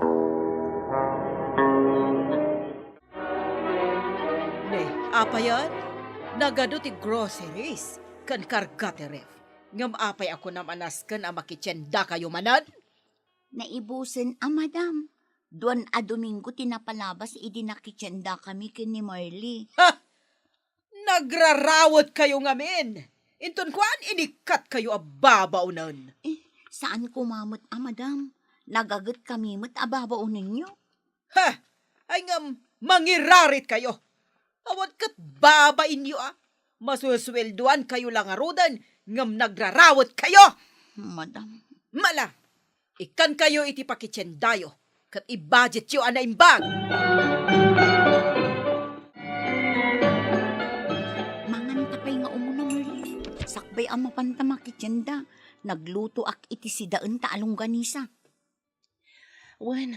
Ne, apa yan? Nagado ti groceries. Kan kargate ref. Ngam apay ako na manaskan ang makitsenda kayo manad? Naibusen, madam. Duan a Domingo tinapalabas idinakitsenda kami kin ni Marley. Ha! Nagrarawat kayo ngamin. Inton kuan inikat kayo ababaw nun. Saan kumamot, madam? Nagagat kami mat ababaw ninyo. Ha! Ay ngam mangirarit kayo. Awat kat babain niyo Masuswelduan kayo lang arudan, ngam nagrarawat kayo. Madam, Mala, ikan kayo iti pakitsendayo, kat i-budget yo ana imbag. mangan tapay nga umuna Merly. Sakbay ang mapantama kitsyenda. Nagluto ak iti sidaan ta alongganisa. Wen,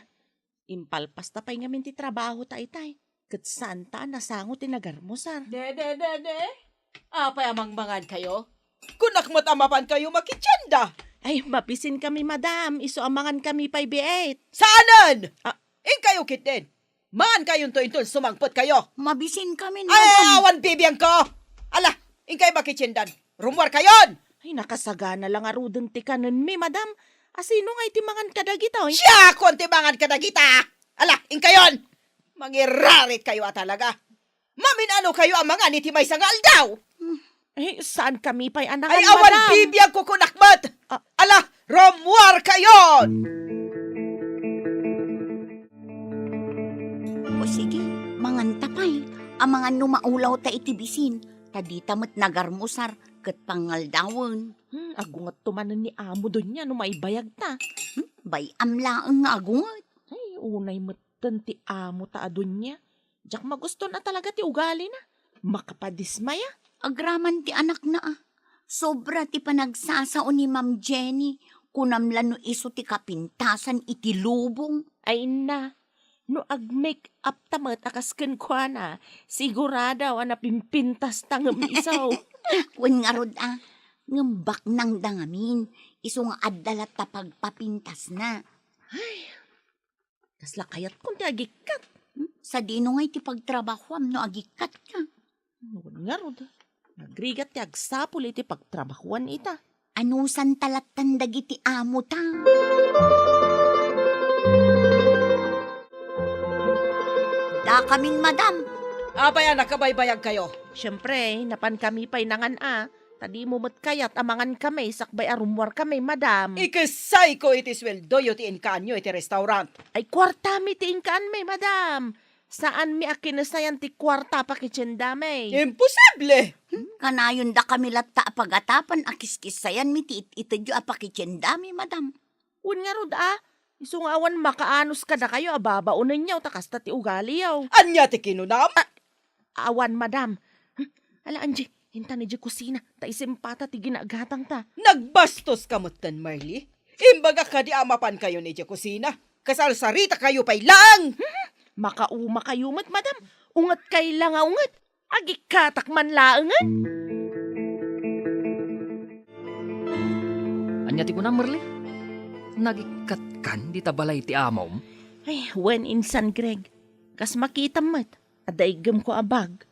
impalpas tapay nga minti trabaho ta itay. Kat saan ta nasangot tinagarmusar. De. Apay amang mangan kayo? Kunakmat amapan kayo makitsyenda. Ay, mapisin kami, madam. Isuamangan kami pa B8. Saanan? Ah. Kayo kit din. Maan kayong to sumangpot kayo. Mabisin kami, Ay, madam. awan bibiyang ko. Ala, ingkay makitsendan. Rumwar kayon. Ay, nakasagana lang arudon ti kanon mi, madam. Asino nga itimangan kadagita, oy? Siya, kontibangan ka na kita. Ala, ingkayon. Mangirarit kayo talaga. Maminano kayo ang mga niti may sangal daw. Ay, saan kami pa'y anangan, Ay, awan madam? bibiyang ko kunakmat. Ah. Ala, rumwar kayon. O sige, mangan tapay. Ang mga numaulaw ta itibisin. Tadita mo't nagarmusar kat pangaldawon. Agungat tumanan ni amo doon niya no maibayag ta. Bay amlaang nga agungot. Ay, unay matan ti amo ta adun niya. Diyak magusto na talaga ti ugali na. Makapadismaya. Agraman ti anak na Sobra ti panagsasaon ni Ma'am Jenny. Kunamlan no iso ti kapintasan iti lubong. Ay na, no ag-make up tamat akasken kwa na, sigurada o na pimpintas tangam isaw. Wen nga rod ngembak nang dangamin. Iso nga addalat ta pagpapintas na. Kasla kayat kung ti agikat. Sa dino nga iti pagtrabahoam no agikat ka. Nuwan nga rod. Nagrigat ti agsapul iti pagtrabahuan ita. Anusan talatan dagiti amo ta. Da kamin madam. Apay anak, kabaybayag kayo. Siyempre, napan kami pa'y nangan Tadi mo mat kayat amangan kami, sakbay arumwar kami, madam. Ikasay ko iti sweldo yo ti inkanyo iti restaurant. Ay, kwarta mi ti inkaan may, madam. Saan mi akinasayan ti kwarta pa kitsyenda may? Imposible. Kanayon da kami latta pagatapan akiskisayan mi ti itidyo apakityendami madam. Un nga rod Isu nga awan makaanos ka na kayo, ababaunan niyaw, takasta ti ugali yaw. Anya ti kinunam? Awan, madam. Ala, Angie, hinta ni di kusina, ta isimpata ti ginagatang ta. Nagbastos kamutan, Marley. Imbaga ka di amapan kayo ni di kusina. Kasal sarita kayo pa'y lang. Makauma kayo mat, madam. Ungat kay lang ungat. Agikatak man laangan. Anya ti ko na, Merly? Nagikat kan di tabalay ti amom? Ay, when insan, Greg. Kas makita mat, adaigam ko abag.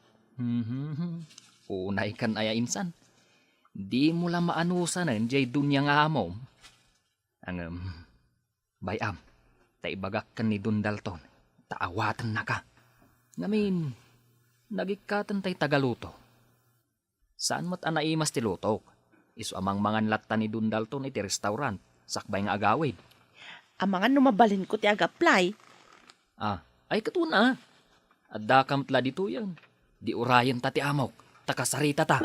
Unay kan aya insan. Di mo lang maanusan jay dunya nga amom. Ang bayam, taibagak kan ni Dundalton. Taawatan na ka. Ngamin, nagikatan tay tagaluto. Saan mo't anaimas ti lutok? Isu amang mangan latta ni Dundalton iti restaurant. Sakbay nga agawid. Amangan numabalin ko ti agaply. Ay katuna. Adda kamtla dito yan. Di urayan ta ti amok. Takasarita ta.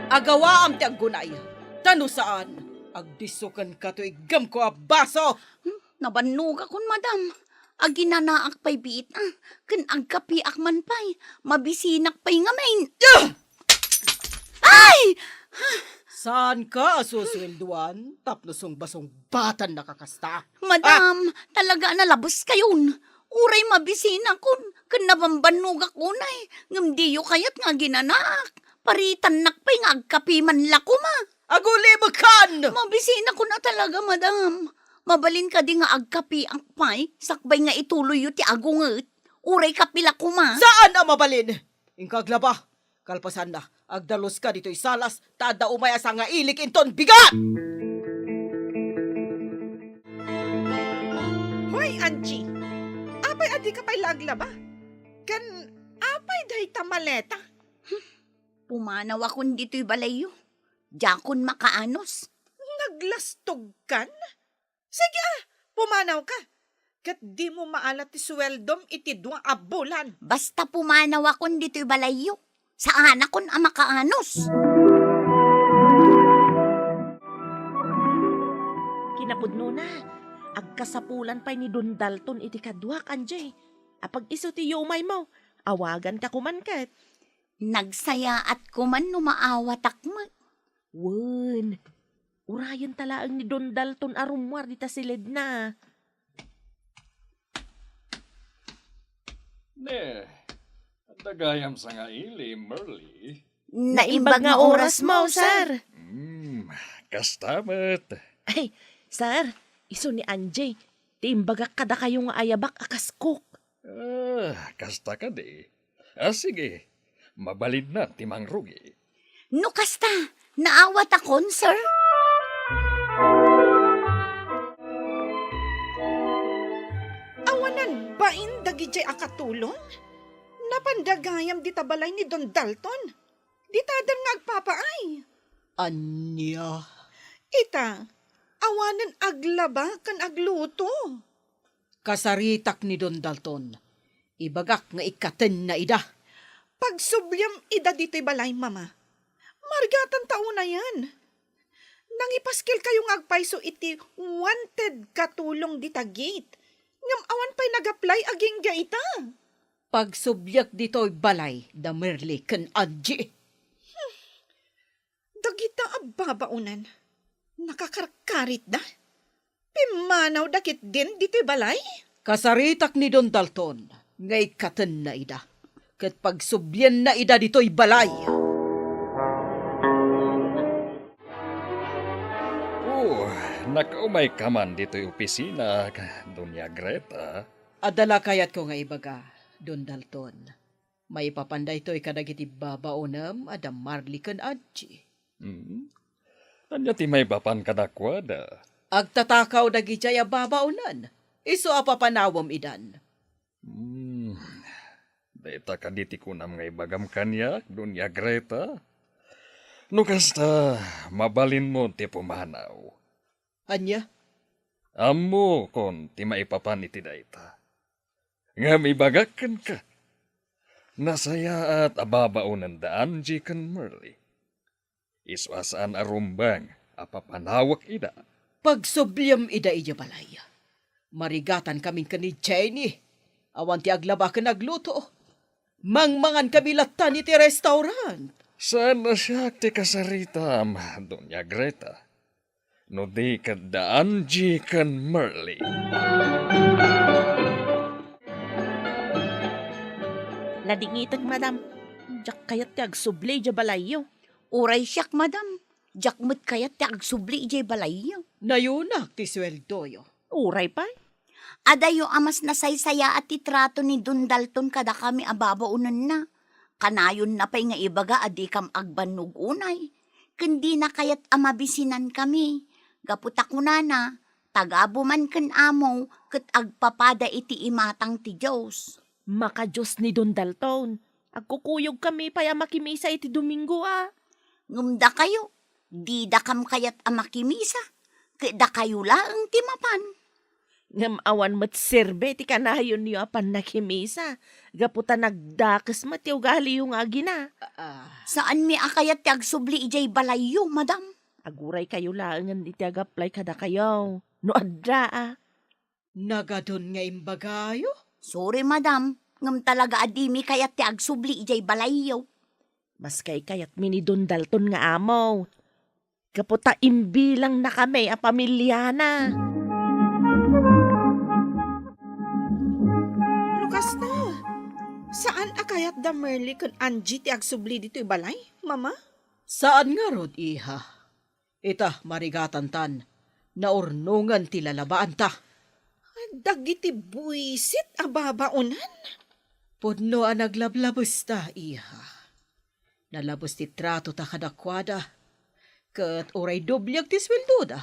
Agawa am ti aggunay. Tano saan? Agdisukan ka to igam ko abaso. Nabanuga kun madam. Aginanaak pa'y biit ken agkapiak man pa'y. Mabisinak pa'y ngamain. Ay! Saan ka asuswelduan? Tapnosong basong batan nakakasta. Madam, talaga nalabos kayon. Uray mabisina kun. Ken nabambanugak unay. Ngamdiyo kayat nga ginanak. Paritan nakpay nga agkapi man lakuma. Aguli makan! Mabisina ko na talaga, madam. Mabalin ka di nga agkapi ang pay. Sakbay nga ituloy yu ti agunget. Uray kapila kuma. Saan ang mabalin? Ingkaglaba. Kalpasan na. Agdalos ka dito'y salas. Tada umaya sa nga ilik inton bigat! Hoy, Angie. Apay adi ka pa'y laglaba. Kan apay dahi tamaleta. Pumanaw akon dito'y balayo. Jakon makaanos. Naglastog kan? Sige pumanaw ka. Kat di mo maalat ti sweldom iti 2 a bulan. Basta pumanaw akon dito'y balayo. Sa anak kon ang makaanos. Kinapudno na. Agkasapulan pa ni Don Dalton iti kadwa kanjay. Apag iso ti yumay mo, awagan ka kumankat. Nagsaya at kuman no maawat akmat. Wen, urayan talaang ni Don Dalton arumwar dita silid na. Ne, dagayam sa nga ili, Merly. Naimbag nga oras mo, sir. Kastamat. Ay, sir, iso ni Anjay, tiimbagak kada kayo nga ayabak akas cook. Kasta ka di. Sige, mabalid na timang rugi. No kasta, naawat akon, sir. Awanan bain dagijay akatulong? Napandagayam di tabalay ni Don Dalton. Di tadan nga agpapaay. Anya. Ita, awanan aglaba kan agluto. Kasaritak ni Don Dalton. Ibagak nga ikaten na ida. Pagsubyam ida dito'y balay, mama. Margatan taon na yan. Nangipaskil kayong agpaiso iti wanted katulong di tagit. Ngam awan pa'y nag-apply aging gaita. Pagsubyak dito'y balay, da merli ken adji. Dagita ababaunan. Nakakarkarit da. Pimanaw dakit din dito'y balay. Kasaritak ni Don Dalton, nga ikaten na ida. Kat pagsubyan na ida dito'y balay. Nakaumay ka man dito'y opisina, Doña Greta. Adala kayat ko nga ibaga, Don Dalton. May papanday to'y kadagiti babaonam, ada marli ken adji. Tanya ti may bapan kadakwada. Agtatakaw dagiti babaonan. Iso apapanawam idan. Deta ka diti kunam nga ibagam kanya, Doña Greta. No kasta, mabalin mo ti pumanaw. Anya? Amo kon ti maipapan iti dayta. Nga mibagakan ka. Nasaya at ababaunan daan di kan Merly. Iswasaan arumbang apapanawak ida. Pagsubyam ida iya balay. Marigatan kami kani Jenny. Awan ti aglaba ka nagluto. Mangmangan kami latan iti restaurant. Sana siya ti kasaritam, Doña Greta. No di kadaan di kan Merly. Ladingitan, madam. Jak kayat ti agsublay ja balayo. Uray siyak, madam. Jakmut kayat ti agsubli ijay balayo. Nayunak ti sweldoyo. Uray pa. Adayo amas nasaysaya at titrato ni Don Dalton kada kami ababaunan na. Kanayon na pa'y nga ibaga adi kam agbannog unay. Kundi na kayat amabisinan kami. Gaputa ko na, tagabo man ken amo, ket agpapada iti imatang ti Diyos. Maka Diyos ni Don Dalton. Agkukuyog kami paya makimisa iti Domingo Ngumda kayo, di da kam kayat amakimisa, ket da kayo laeng timapan. Ngam awan mat serbe ti kanayon niyo apan nakimisa. Gaputa nagdakes mat yung gali yung agina. Saan mi akayat ti agsubli ijay balayo, madam? Aguray kayo laangan iti ag-apply kada kayo. No adra Nagadon nga imbagayo? Sorry, madam. Ngam talaga adimi kayat ti agsubli ijay balayo. Mas kayat mi ni Don Dalton nga amaw. Kaputa imbilang na kami a pamilya na. Lukas na. Saan akayat da Merly kun Angie ti agsubli dito'y balay, mama? Saan nga rod, iha? Ita, marigatan tan. Naurnungan ti lalabaan ta. Dagiti buisit ababaunan. Pudno ang naglablabos ta, iha. Nalabos ti trato ta kadakwada. Kat oray doblyag ti sweldo da.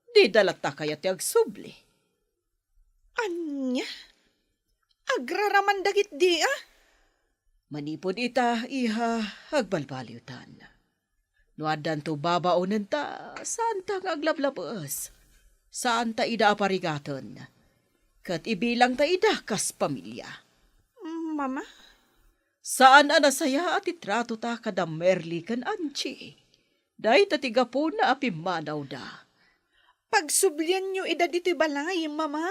Di dalat ta kaya ti agsubli. Anya? Agraraman dagit di Manipod ita, iha, agbalbaliw tan. Nuadan to babaonan ta, saan ta nga aglablabos? Saan ta ida aparigaton? Kat ibilang ta idakas pamilya. Mama, Saan anasaya at itrato ta kada Merli kan Anchi? Day tatiga po na apimanaw da. pagsublian nyo ida dito'y balay, mama.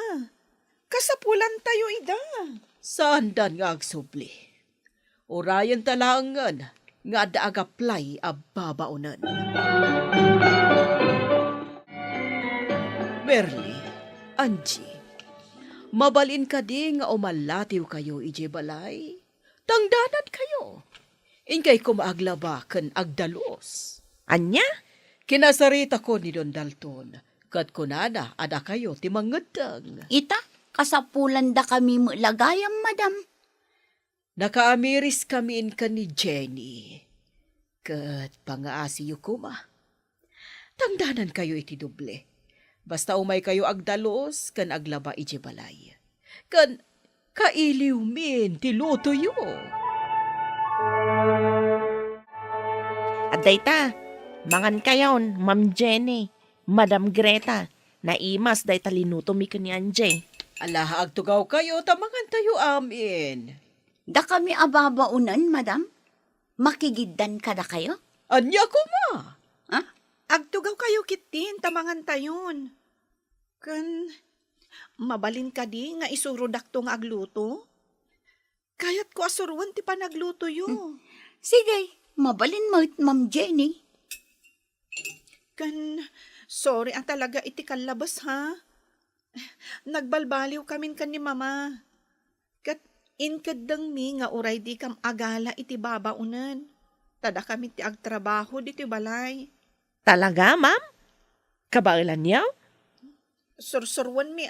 Kasapulan tayo ida. Saan dan nga agsubli? Orayan talangan nga daagaplay a babaunan. Merli, Angie, mabalin ka di nga umalatiw kayo ije balay. Tangdanan kayo. Ingkay kumaaglaba ken agdalos. Anya? Kinasarita ko ni Don Dalton. Kat kunana, ada kayo ti mangedang. Ita, kasapulan da kami lagayam, madam. Nakaamiris kami ka ni Jenny. Kat pangaasiyo kuma. Tangdanan kayo iti doble. Basta umay kayo agdalos, kan aglaba ije balay. Kan kailiw min, tiluto yo. At dayta, mangan kayon, Ma'am Jenny, Madam Greta, naimas dayta linuto mi ni Anje. Alaha agtugaw kayo, tamangan tayo amin. Da kami ababaunan, madam. Makigiddan ka da kayo? Anya kuma. Agtugaw kayo kitin, tamangan tayon. Kan, mabalin ka di nga isurudak to nga agluto? Kayat ko asuruan ti panagluto yo. Sige, mabalin mo, Ma'am Jenny. Kan, sorry ang talaga iti kalabas ha. Nagbalbaliw kamin kan ni mama. Kat inkadang mi nga uray di kam agala iti babaunan. Tada kami ti agtrabaho diti balay. Talaga, ma'am? Kabailan niyaw? Sursurwan mi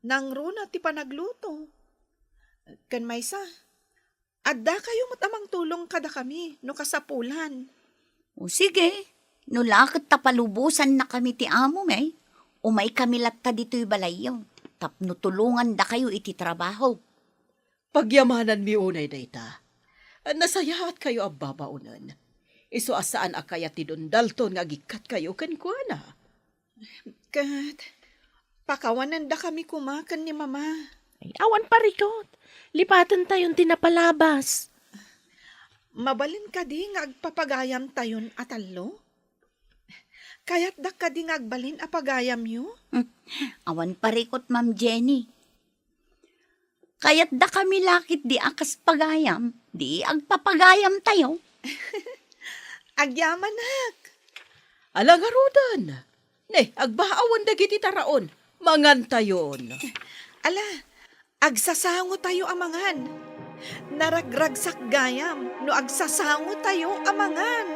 Nangro na ti panagluto. Kan maysa, adda kayo matamang tulong kada kami no kasapulan. O sige, nulakot tapalubusan na kami ti amo, may. Umay kami latta dito'y balayaw. Tapno tulungan da kayo iti trabaho. Pagyamanan mi unay dayta. Nasayahat kayo ang babaunan. Iso asaan akayat ti Don Dalton nga gikat kayo kankwana. Kat, pakawanan da kami kumakan ni mama. Ay, awan parikot. Lipatan tayon tinapalabas. Mabalin ka di nga agpapagayam tayon atalo? Kaya't da ka di nga agbalin apagayam yo? Awan parikot, Ma'am Jenny. Kaya't da kami lakit di akas pagayam, di agpapagayam tayo. Agyaman nak. Alangarudan. Ne, agbaawan dagiti taraon. Mangantayon. Ala, agsasango tayo amangan. Naragragsak gayam, no agsasango tayo amangan.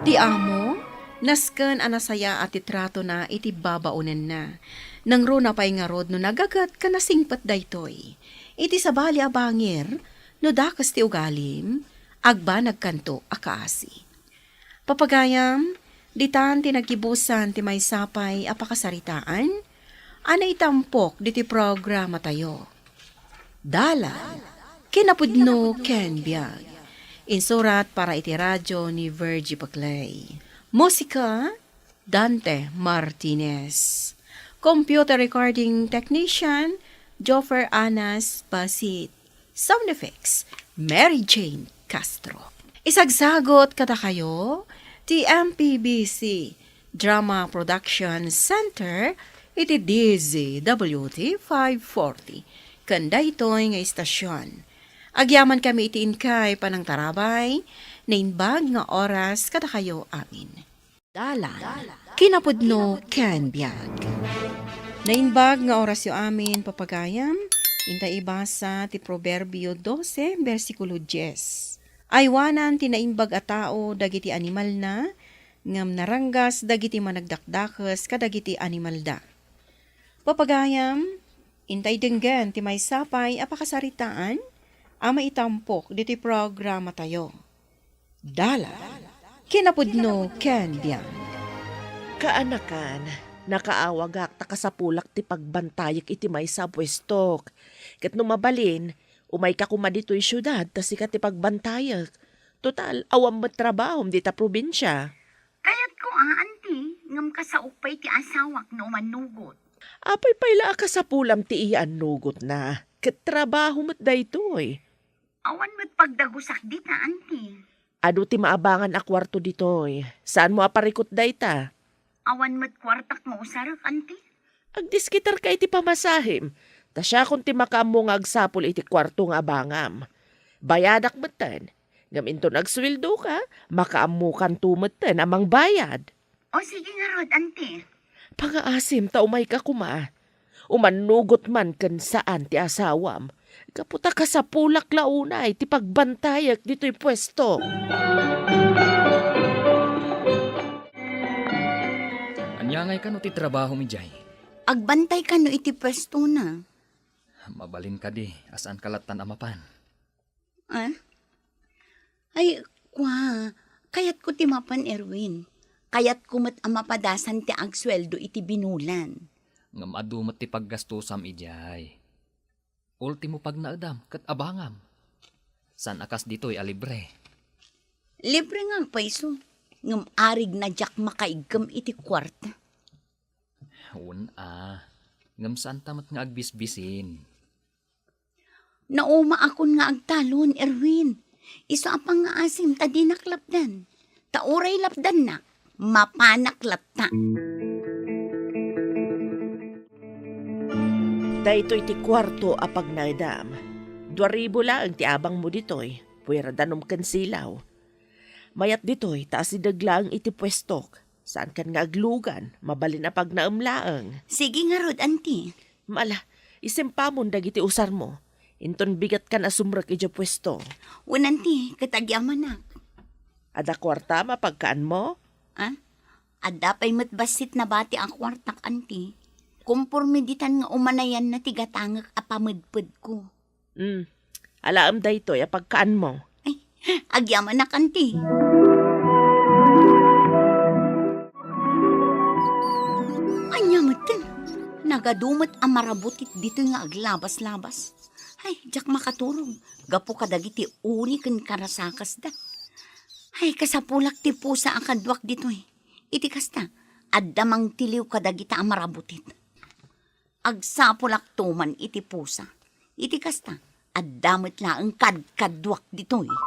Ti amo, nasken anasaya at itrato na iti babaunen na. Nang runa pa'y nga rod no nagagat ka nasingpat daytoy. Iti sabali abangir, no dakas ti ugalim, agba nagkanto akaasi. Papagayam, ditan ti nagkibusan ti may sapay apakasaritaan, ana itampok diti programa tayo. Dala, kinapudno Ken Biag. Insurat para iti radyo ni Virgie Paclay. Musika, Dante Martinez. Computer recording technician, Joffer Anas Basit. Sound effects, Mary Jane Castro. Isagsagot kada kayo, ti MPBC Drama Production Center, iti DZWT 540. Kanda ito'y nga istasyon. Agyaman kami iti inkay panang tarabay, na inbag nga oras kada kayo amin. Dalan, kinapudno Ken Biag. Na inbag nga oras yo amin papagayam, inta ibasa ti Proverbio 12, versikulo 10. Aywanan ti naimbag a tao dagiti animal na, ngam naranggas dagiti managdakdakas kadagiti animal da. Papagayam, intay denggan ti may sapay apakasaritaan, ama itampok diti programa tayo. Dala, kinapudno Ken Biag. Kaanakan, nakaawagak ta kasapulak ti pagbantayak iti may sabwestok. Ket no mabalin, umay ka kumadito'y syudad, tas ikat ti pagbantayak. Total, awam mo't trabahom di ta probinsya. Kayat ko auntie, ngam kasaupay ti asawak no manugot. Apay payla ka sa pulam ti iyan nugot na. Katrabaho mo't daytoy. Awan mo't pagdagusak dita, auntie. Ado ti maabangan a kwarto ditoy. Saan mo aparikot dayta? Awan mo't kwartak mo usarap, auntie. Agdiskitar ka iti pamasahim. Ta siya kung ti makamo nga agsapol iti kwarto nga abangam. Bayadak matan. Ngam into nagswildo ka, makaamukan tumatan amang bayad. O sige nga rod, auntie. Pangaasim ta umay ka kuma. Umanugot man kan saan ti asawam. Kaputa ka sa pulak launay ti pagbantayak dito'y pwesto. Anyangay ka no ti trabaho mi jay. Agbantay ka no iti pwesto na. Mabalin ka di, asaan kalatan amapan. Ah? Ay, kayat ko ti mapan Erwin. Kayat ko mat amapadasan ti agsweldo iti binulan. Ngam adumat ti paggastusam ijay. Ultimo pag naadam, kat abangam. San akas dito'y alibre. Libre nga paiso. Ngam arig na jak makaigam iti kwarta. Ngam saan tamat nga agbisbisin. Nauma akon nga agtalon, Erwin. Iso apang nga asim ta di naklapdan. Tauray lapdan na, mapanaklapta. Dahito iti kwarto apag naidam. 2,000 lang ti abang mo ditoy. Puwera danom kan silaw. Mayat ditoy taas idaglaang iti pwestok. Saan kan nga aglugan, mabalin na pag naamlaang. Sige nga rod, auntie. Mala, isimpamon dagiti usar mo. Inton bigat kan asumrak ija pwesto. Auntie, katagyaman na. Ada kwarta mapagkaan mo? Ah? Ada pa'y matbasit na bati ang kwartak, auntie. Kumpormiditan nga umanayan na tigatangak apamudpud ko. Alaam daytoy apagkaan mo. Ay, agyaman na, auntie. Anyamatan. Nagadumot ang marabutit dito nga aglabas-labas. Ay, jak makaturog. Gapo ka dagiti uni ken karasakas da. Ay, kasapulak ti pusa ang kadwak dito eh. Iti kasta, addamang tiliw ka dagita ang marabutit. Agsapulak tuman iti pusa. Iti kasta, addamit la ang kadwak dito eh.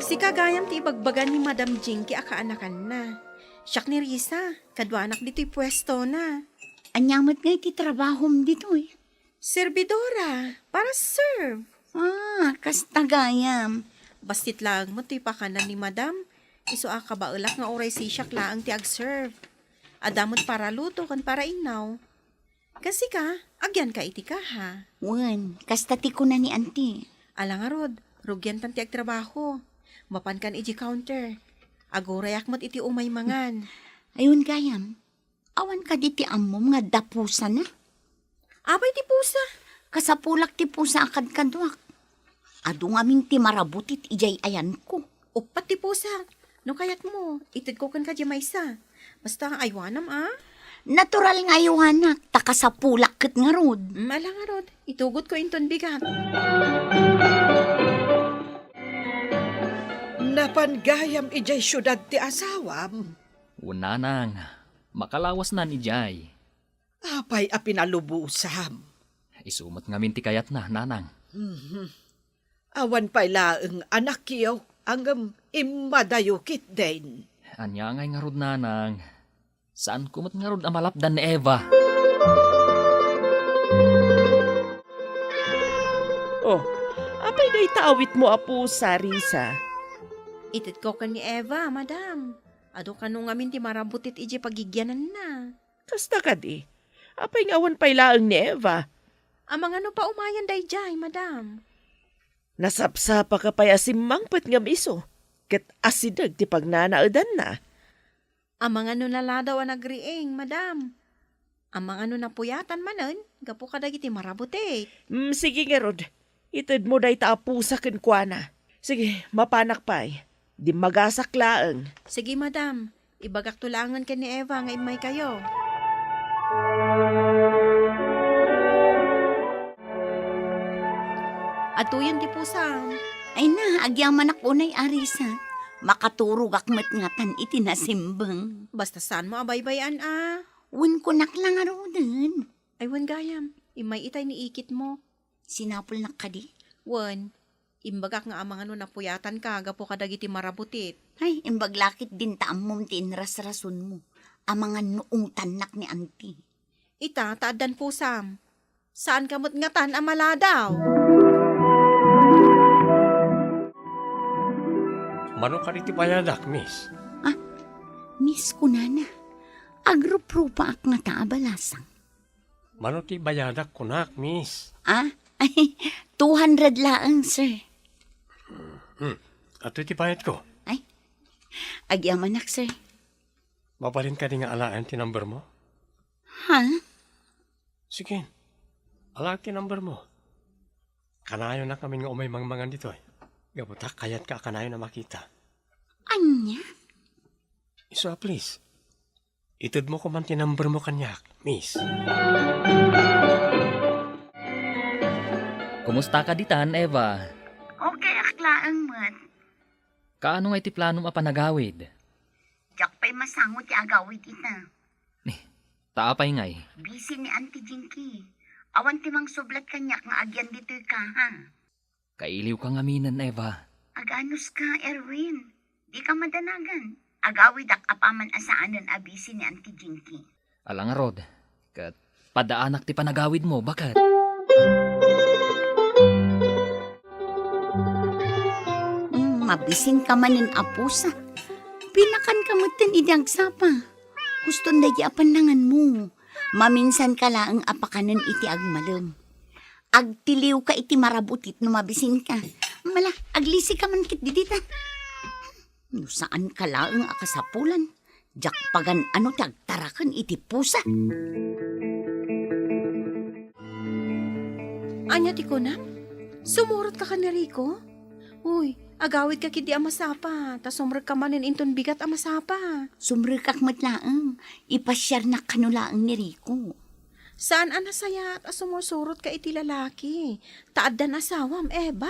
Si kagayam ti ibagbagan ni Madam Jinky akaanakan na. Siyak ni Risa, kadwanak dito'y pwesto na. Anyamat nga iti trabahom dito eh. Servidora, para serve. Kastagayam. Bastit lang mo ti pakanan ni Madam. Iso akabaulak nga oray si siyak laang ti ag-serve. Adamot para luto kan para inaw. Kasi ka, agyan ka iti ka ha. Wan, kastati ko na ni auntie. Alang arod, rugyan tan ti agtrabaho. Mapan kan iji counter. Agorayak mo't iti umay mangan. Ayun gayam, awan ka di ti amom nga dapusa na. Abay ti pusa. Kasapulak ti pusa akad kadwak. Adu ngaming ti marabutit ijay ayan ko. Upat ti pusa. No kayat mo, itid ko kan ka di maysa. Basta ang aywanam Natural nga anak, takasapulak ket nga rod. Alang arod, itugot ko inton bigat. Napangayam ijay syudad ti asawam. Unanang, makalawas na ni jay. Apay a pinalubusam. Isumat ngamin ti kayat na, nanang. Awan pa'y laeng anak kiyaw ang imadayukit din. Anya ngay nga rod, nanang. Saan kumat nga rod amalapdan ni Eva? Oh, apay day taawit mo apo sa Risa. Itid ko kan ni Eva, Madam. Ado ka nung amin ti marabutit iji pagigyanan na. Kasta ka di. Apay ngawan pa'y laang ni Eva. Amang ano pa umayan day jay, Madam. Nasapsapa ka pa'y asimangpet nga miso. Ket asidag ti pagnanaudan na. Amang ano nala daw ang nagriing, Madam. Amang ano napuyatan manen, gapo ka dagiti marabutit. Sige nga rod. Itid mo day taapusa ken kuana. Sige, mapanak pa'y. Di magasak laeng. Sige, Madam. Ibagak tulangan ka ni Eva nga imay kayo. Atuyan ti pusa. Ay na, agyaman ako na'y Arisa. Makaturog akmat ngatan iti nasimbang. Basta saan mo abaybayan Wen ko naklang arudan. Ay wan gayam, imay itay ni ikit mo. Sinapol na kadi. Wan, imbagak nga amang ano napuyatan ka, gapo kadagiti marabutit. Ay, imbaglakit din taamom tinras-rason mo. Amangan noong tanak ni auntie. Ita, taadan po Sam. Saan kamot nga tan amala daw? Mano ka iti bayadak, miss? Miss ko na. Agroprupa ak nga taabalasang. Mano ti bayadak kunak, miss? Ay, 200 laang, sir. Ato iti bayad ko. Agyaman ak, sir. Mabalin ka di nga alaan ti number mo? Ha? Sige. Alaan ti number mo. Kanayo na kami nga umay mangmangan dito eh. Gabutak kayat ka kanayo na makita. Anya? Iso, please. Itod mo ko man ti number mo kanyak, miss. Kumusta ka ditan, Eva? Okay, aklaang mat. Kaano nga iti plano mapanagawid? Jak pa'y masangot ti agawid ita. Taapay ngay. Busy ni Auntie Jinky. Awan ti mang sublat kanyak nga agyan dito'y ka, ha? Kailiw ka nga minan, Eva. Aganos ka, Erwin. Di ka madanagan. Agawid ak apaman asaanan abisi ni Auntie Jinky. Alang nga, Rod. Kat padaanak ti panagawid mo, bakat? Mabisin ka manin apusa. Pinakan ka mo tin idagsapa. Gusto na di apanangan mo. Maminsan ka laang apakanan iti agmalem. Agtiliw ka iti marabutit no mabisin ka. Mala, aglisi ka man kit didita. No saan ka laang akasapulan. Jak pagan ano tagtarakan iti pusa. Anya ti ko na? Sumurot ka ni Rico? Uy, agawid ka kidi amasapa, tas sumrek ka manin inton bigat amasapa. Sumrikak matlaang. Ipasyar na kanulaang ni Rico. Saan anasaya at sumusurot ka iti lalaki? Taad dan asawam, Eba.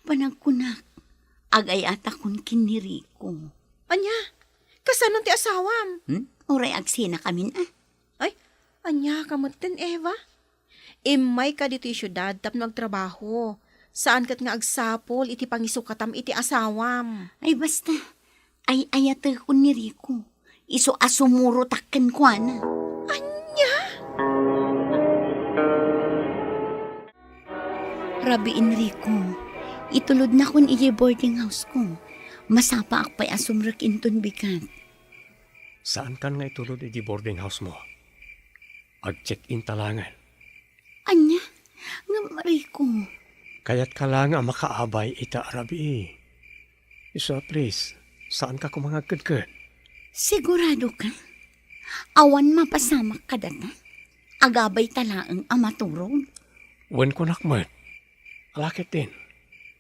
Panagkunak. Agayata kun kini Rico. Anya, kasanon ti asawam? Oray agsina kami na. Ay, anya kamutin, Eva. Imay ka dito syudad tap nagtrabaho. Saan kat nga agsapol iti pangisukatam iti asawam? Ay basta. Ay ayata kun ni Rico. Iso asumuro takken ko na. Anya? Rabi Enrico. Itulod na kun iti boarding house ko. Masapa ak pa'y asumrek inton bigat. Saan kan nga itulod iti boarding house mo? Ag-check-in talangan. Anya? Nga Rico. Kaya't ka lang nga makaabay ita arabi. Iso, please. Saan ka kumangagkad? Sigurado ka? Awan mapasamak ka data? Agabay talaang amaturong. Wen ko nakmat. Alakit din.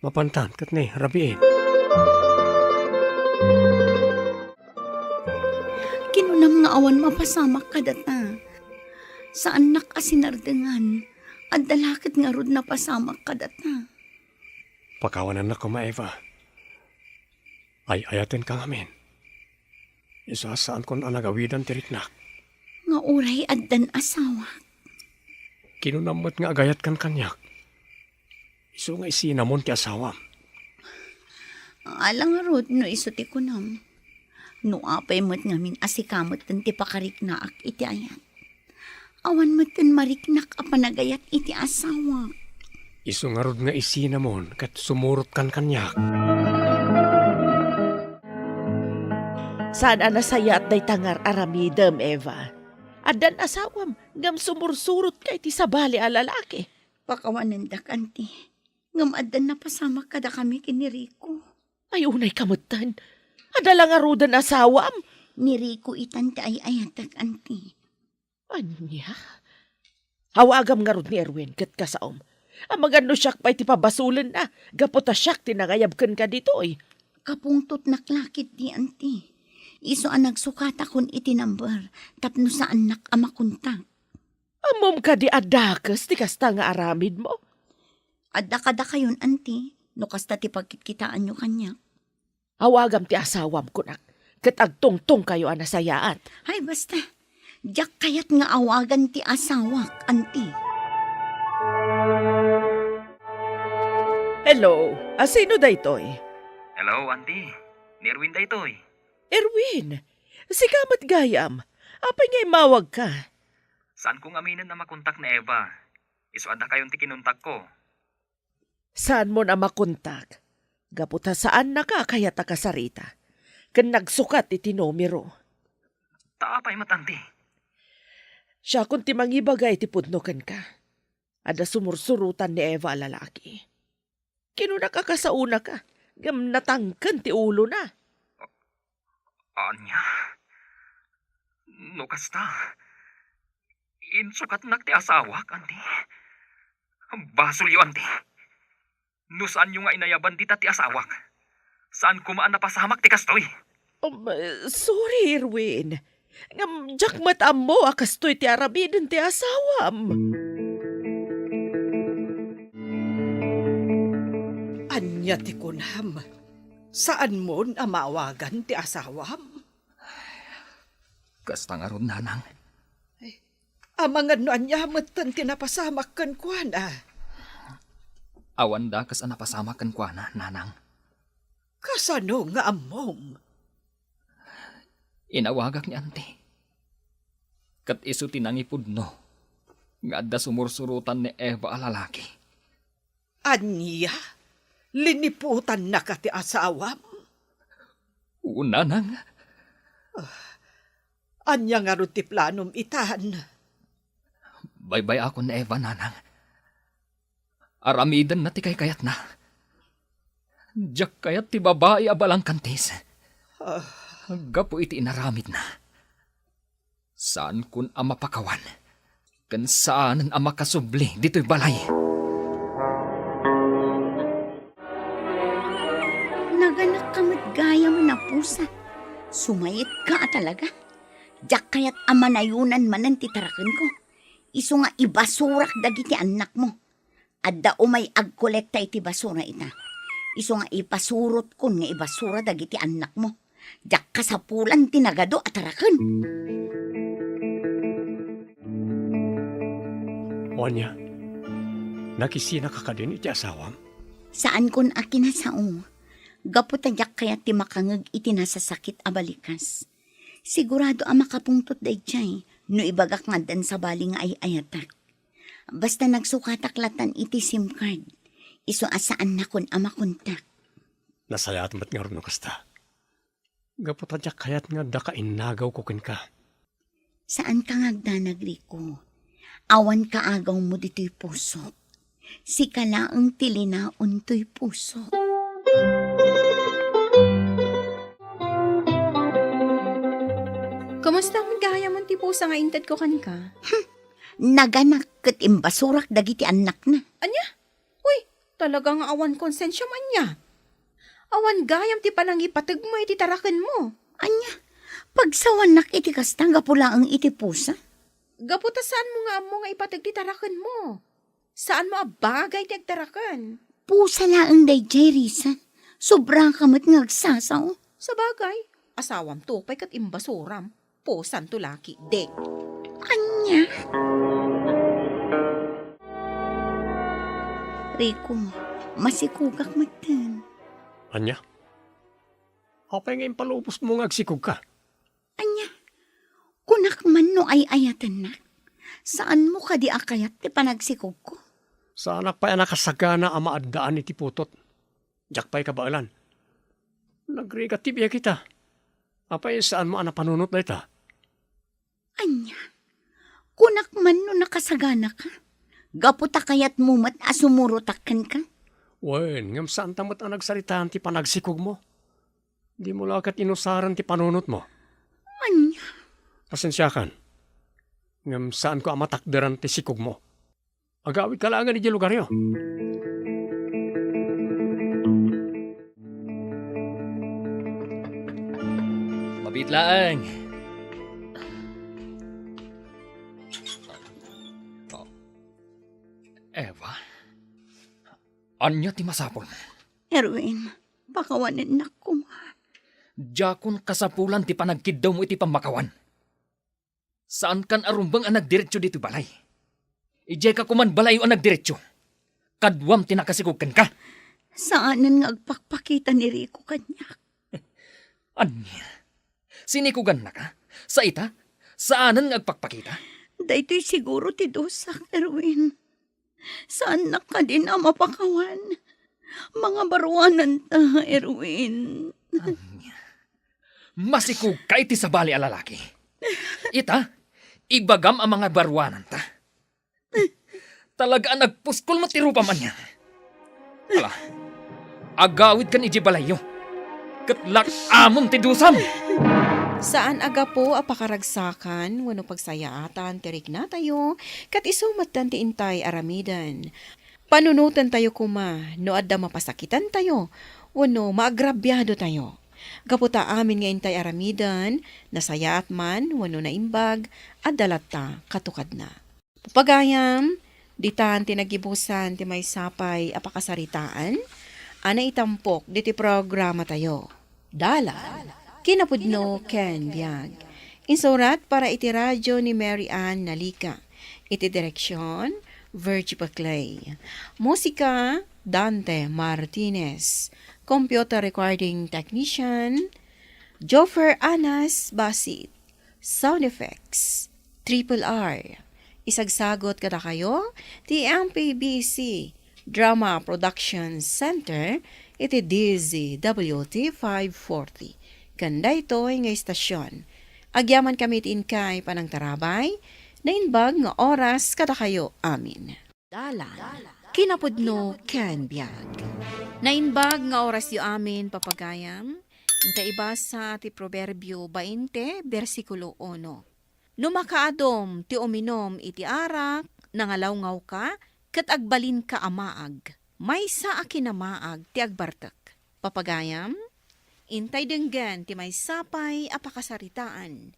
Mapantan kat ni rabiin. Kinunam nga awan mapasamak ka data. Saan nakasinardengan? At dalakit nga rod na pasamak ka data. Pagkawanan na ko, Eva. Ay ayatin ka ngamin. Isa saan kon anagawidan tiriknak. Nga uray addan asawa. Kinunamot nga agayat kan kanyak. Iso nga isinamon ti asawam. Alang nga rod no isuti ko nam. No apay mo't ngamin asikamot tan ti pakariknaak iti ayat. Awan mo't mariknak apanagayat iti asawa. Iso nga rod nga isinamon kat sumurot kan kanyak. Saan anasaya at day tangar aramidem, Eva? Adan asawam, ngam sumursurot ka iti sabali a lalaki. Pakawanan da kanti. Ngam addan na pasama kada kami kini Rico. Ay unay kamutan. Adalang arudan asawam. Ni Rico itante ay ayatak anti. Anya? Hawagam nga rod ni Erwin kat kasaom. Amagano siyak pa iti pabasulan na. Gaputa siyak tinangayabkan ka dito eh. Kapungtot naklakit di anti. Iso ang nagsukata kun iti number. Tapno sa anak amakuntang. Amom ka di adakas ti kasta nga aramid mo. Adda kada kayon anti. No kasta ti pagkitkitaan nyo kanya. Awagam ti asawam ko nak. Kat agtungtong kayo anasayaan. Ay, basta. Diyak kayat nga awagan ti asawak, anti. Hello, asino daytoy? Hello, auntie. Nerwin da ito'y. Erwin, si Kamat Gayam. Apay ngay mawag ka. Saan kong aminin na makontak na Eva? Isuada kayong tikinuntak ko. Saan mo na makontak? Gaputa saan na ka kaya takasarita? Kan nagsukat iti numero. Taapay matanti. Siya kung ti mangibagay ti pudnokan ka. Ada sumursurutan ni Eva lalaki. Kinuna ka kasauna ka. Gam natangkan ti ulo na. Anya? No kasta. Insukat nak ti asawak, auntie. Basol yu, auntie. No saan yung nga inayaban dita ti asawak? Saan kumaan na pasamak ti kastoy? Sorry, Erwin. Ngam, jakmat mo akastoy ti arabidin ti asawam. Anya ti kunham. Saan mo amawagan ti asawam? Kasta nga ron, nanang. Amangan no anya matan tinapasamak kan kuana. Awan da kas napasamakan kwa na, nanang. Kasano nga amom? Inawagak ni auntie. Kat iso tinangipud no. Nga da sumursurutan ni Eva a lalaki. Anya? Liniputan na ka ti asawam? Una nang. Anya nga ron ti planom itan? Baybay ako ni Eva, nanang. Aramidan na ti kay kayat na. Diyak kayat ti babae abalang kantis. Gapo iti inaramid na. Saan kun ama pakawan? Kan saan ang makasubli dito'y balay? Naganak ka matgaya mo na pusa. Sumayit ka talaga. Diyak kayat amanayunan manan titarakan ko. Iso nga ibasurak dagiti anak mo. Adda umay agkolekta iti basura ita. Iso nga ipasurot kun nga ibasura dagiti anak mo. Diyak kasapulan tinagado at tarakan. Onya, nakisina ka din iti asawam? Saan kun akin na sao? Gaputa diyak kayat ti makangag iti nasasakit a balikas. Sigurado ang makapungtot day jay. No ibagak nga dan sa bali nga ay ayatak. Basta nagsukataklatan iti SIM card. Iso asaan na kun ama kontak. Nasayat mat nga rin kasta. Gaputa dyak kayat nga da ka inagaw ko kin ka. Saan ka ngagdanag, Rico? Awan ka agaw mo dito'y puso. Si kalaang tilinaon to'y puso. Kumusta ang gaya mo ti pusa nga intad ko kanika? Naganak kat imbasurak dagiti anak na. Anya? Uy, talagang awan konsensya man niya. Awan gayam ti panangipatag mo iti tarakan mo. Anya, pagsawanak iti kastang gapula ang iti pusa. Gaputa saan mo nga ipatag ti tarakan mo? Saan mo abagay ti agtarakan? Pusa laang day Risa. Sobrang kamot ngagsasaw. Sa bagay, asawam tupay kat imbasuram. Pusan to laki, dek. Anya? Rico, masikugak matan. Anya? Apay ngayon palubos mo ngagsikog ka. Anya, kunak man no ay ayatan na. Saan mo ka di akayat ti panagsikog ko? Sana pa nakasagana ang maadaan iti putot. Diyak pa'y kabaalan. Nagregatibya kita. Apay saan mo ang napanunot na ita? Anya, kunak man no nakasagana ka. Gaputa kayat mo mat asumurutakan ka. Wen, ngam saan tamot ang nagsaritaan ti panagsikog mo? Di mo lakat inusaran ti panunot mo. Anya, Pasensya kan. Ngam saan ko amatakderan ti sikog mo. Agawid ka lang di lugar yo. Mabitlaang. Eva? Anya ti masapol mo? Erwin, bakawanin na ko. Jakon kasapulan ti panagkiddaw mo iti pamakawan. Saan kan arumbang ang nagdiretsyo dito balay? Ijay ka kuman balayo ang nagdiretsyo. Kadwam tinakasigugkan ka. Saanan nga agpakpakita ni Rico kanyak? Anya? Sinikugan na ka? Sa ita? Saanan nga agpakpakita? Daytoy siguro ti Dosak, Erwin. Saan na ka din ang mapakawan? Mga baruanan ta, Erwin. Masikug ka iti sa bali a lalaki. Ita, ibagam ang mga barwanan ta. Talaga nagpuskol mo ti rupa man niya. Ala, agawid kan iji balayo. Katlak amon ti dusam. Saan aga po apakaragsakan, wano pagsayaatan, tirik na tayo, kat isumatan ti intay aramidan. Panunutan tayo kuma, no adda mapasakitan tayo, wano maagrabyado tayo. Gaputa amin nga intay aramidan, nasayaat man, wano na imbag, adalata katukad na. Pagayam, ditan tinagibusan ti may sapay apakasaritaan, ana itampok diti programa tayo. Dala. Kinapudno Ken Biag. Insurat para iti radyo ni Mary Ann Nalika. Iti direksyon, Virgie Paclay. Musika, Dante Martinez. Computer recording technician, Joffer Anas Basit. Sound effects, Triple R. Isagsagot kada kayo, ti MPBC Drama Production Center, iti DZWT 540. Kanda ito nga istasyon. Agyaman kami tiinkay panang tarabay, na inbag nga oras kada kayo amin. Dalan, kinapudno Ken Biag. Na inbag nga oras yu amin papagayam, inta ibasa ti Proverbio 20, versikulo 1. Numakaadom ti uminom iti arak, nangalawngaw ka, kat agbalin ka amaag. May sa akinamaag ti agbartak. Papagayam, intay denggan ti may sapay apakasaritaan.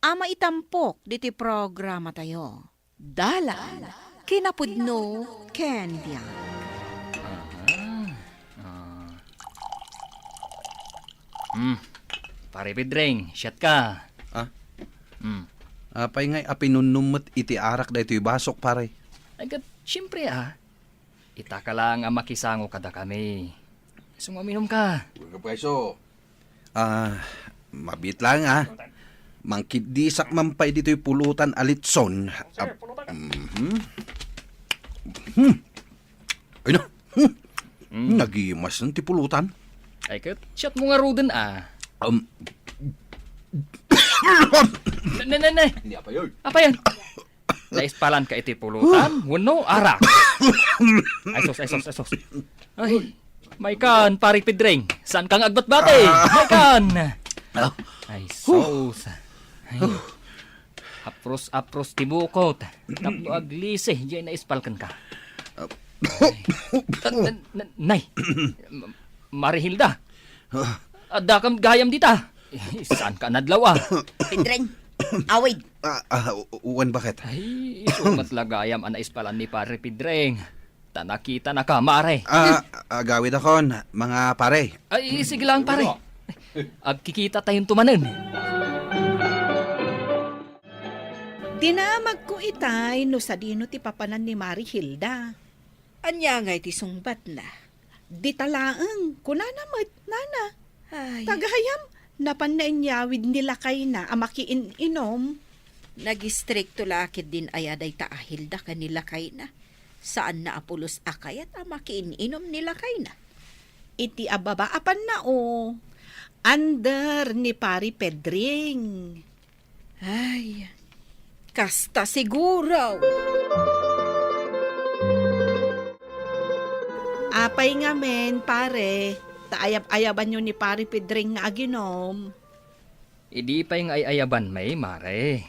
Ama itampok diti programa tayo. Dalan, kinapudno Ken Biag. Pare Pedreng, shot ka. Ah? Hmm. Apay ngay apinunumot iti arak da ito'y basok, pare. Ay, siyempre ita ka lang ang makisango kada kami. Sumaminum ka. Mabit lang Mangkidisak mampay dito'y pulutan alitson. Ay na. Nagimas ng ti pulutan. Ay, shot mo nga ruden Nanay. Hindi apa yun. Apa yan? Naispalan ka iti pulutan, wano arak. Ay sos. Ay, may kan, pari Pedreng. Saan kang agbat-bate? May kan. Ay, sos. Ay, apros tibukot. Tapno aglise, diyan naispalkan ka. Nay, Marihilda. Adda kam gayam dita. Saan ka nadlaw Pedreng, awid. Uwan bakit? Ay, isumat lagayam ana ispalan ni Pare Pedreng. Tanakita na ka, mare. Gawid akon, mga pare. Ay, sige lang, pare. Agkikita tayong tumanen. Dinamag ko itay no sa dino ti papanan ni Marihilda. Anya nga iti sungbat na. Di talaang, kunanamat, nana. Ay, Tagayam, napan na inyawid nila kay na amakiin-inom. nagistrikto lakid din ayaday taahilda kanila kay na. Saan na apulos akay at amakiin-inom nila kay na. Iti ababaapan na o. Under ni Pari Pedring. Ay, kasta siguro. Apay nga men, pare. Taayab-ayaban nyo ni Pari Pedring nga aginom. Idi pa yung ayaban may, mare.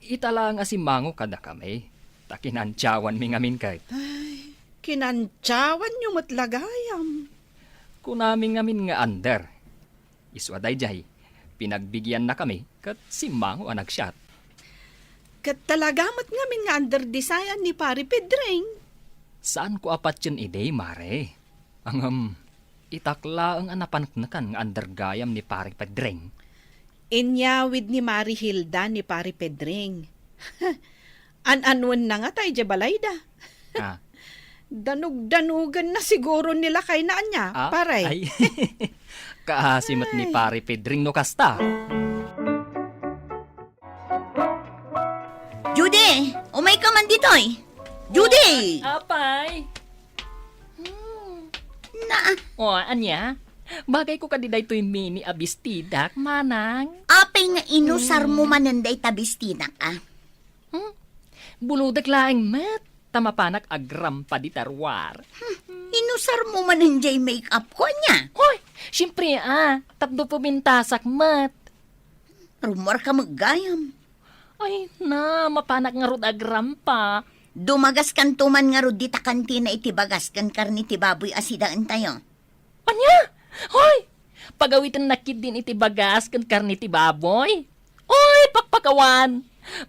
Itala nga si Mango kada kami. Takinantsawan mi ngamin kahit. Kinantsawan nyo matlagayam. Kunaming ngamin nga under. Iswaday jay, pinagbigyan na kami kat si Mango ang nagshot. Kat talagamat ngamin nga under desayan ni Pari Pedring. Saan ko apat yun ide, mare? Ang Itakla ang anapanaknakan nga andargayam ni Pari Pedring. Inyawid ni Mari Hilda ni Pari Pedring. An-anwan na nga tayo jabalayda. Ah, Danug-danugan na siguro nila kay naan niya, paray. Ay, kaasimat ni Pari Pedring no kasta. Judy, umay ka man ditoy. Judy! Apay! Na, O, anya? Bagay ko kadiday to'y mini abistidak, manang. apay nga inusar mo mananday tabistina ka. Buludag laing met. Tamapanak agram pa di tarwar. Inusar mo mananday make-up ko niya. Hoy, siyempre tapdo po bintasak mat. Rumor ka maggayam. Ay na, mapanak nga rod agram pa. Dumagas kan tuman nga rod dita kantina itibagas kan karni ti baboy asidaan tayo. Anya? Hoy, pagawitan nakid din iti bagas kan karni ti baboy. Oy, pakpakawan.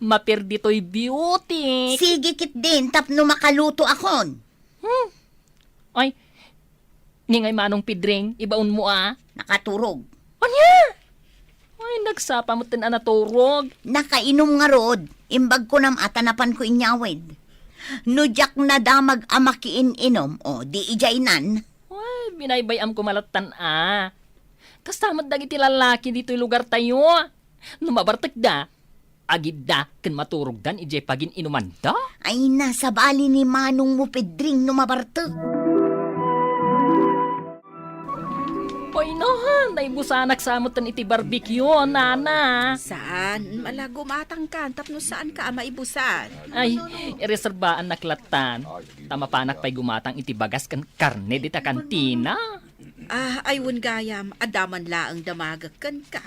Mapirdi to'y beauty. Sige kit din, tapno makaluto akon. Ay, ningay manong pidring, ibaon mo Nakaturog. Anya? Ay, nagsapa mo tin anaturog. Nakainom nga rod, imbag ko nam atanapan ko inyawid. Nudyak na damag amakiin inom, o di ijaynan. Ay, binaybayam ko malatan Kastamat dagiti lalaki dito'y lugar tayo. Numabartak da. Agid da, kan maturog dan ijay pagin inuman da. Ay nasa bali ni Manong mo pedring numabarto. Hoy nohan, naibusanak samutan iti barbecue, nana. Saan? Malago matangkan, tapno saan ka maibusan? Ay, ireserbaan naklatan. Tamapanak pa'y gumatang iti bagas kan karne dita kantina. Ayun gayam, adaman laang damagakan ka.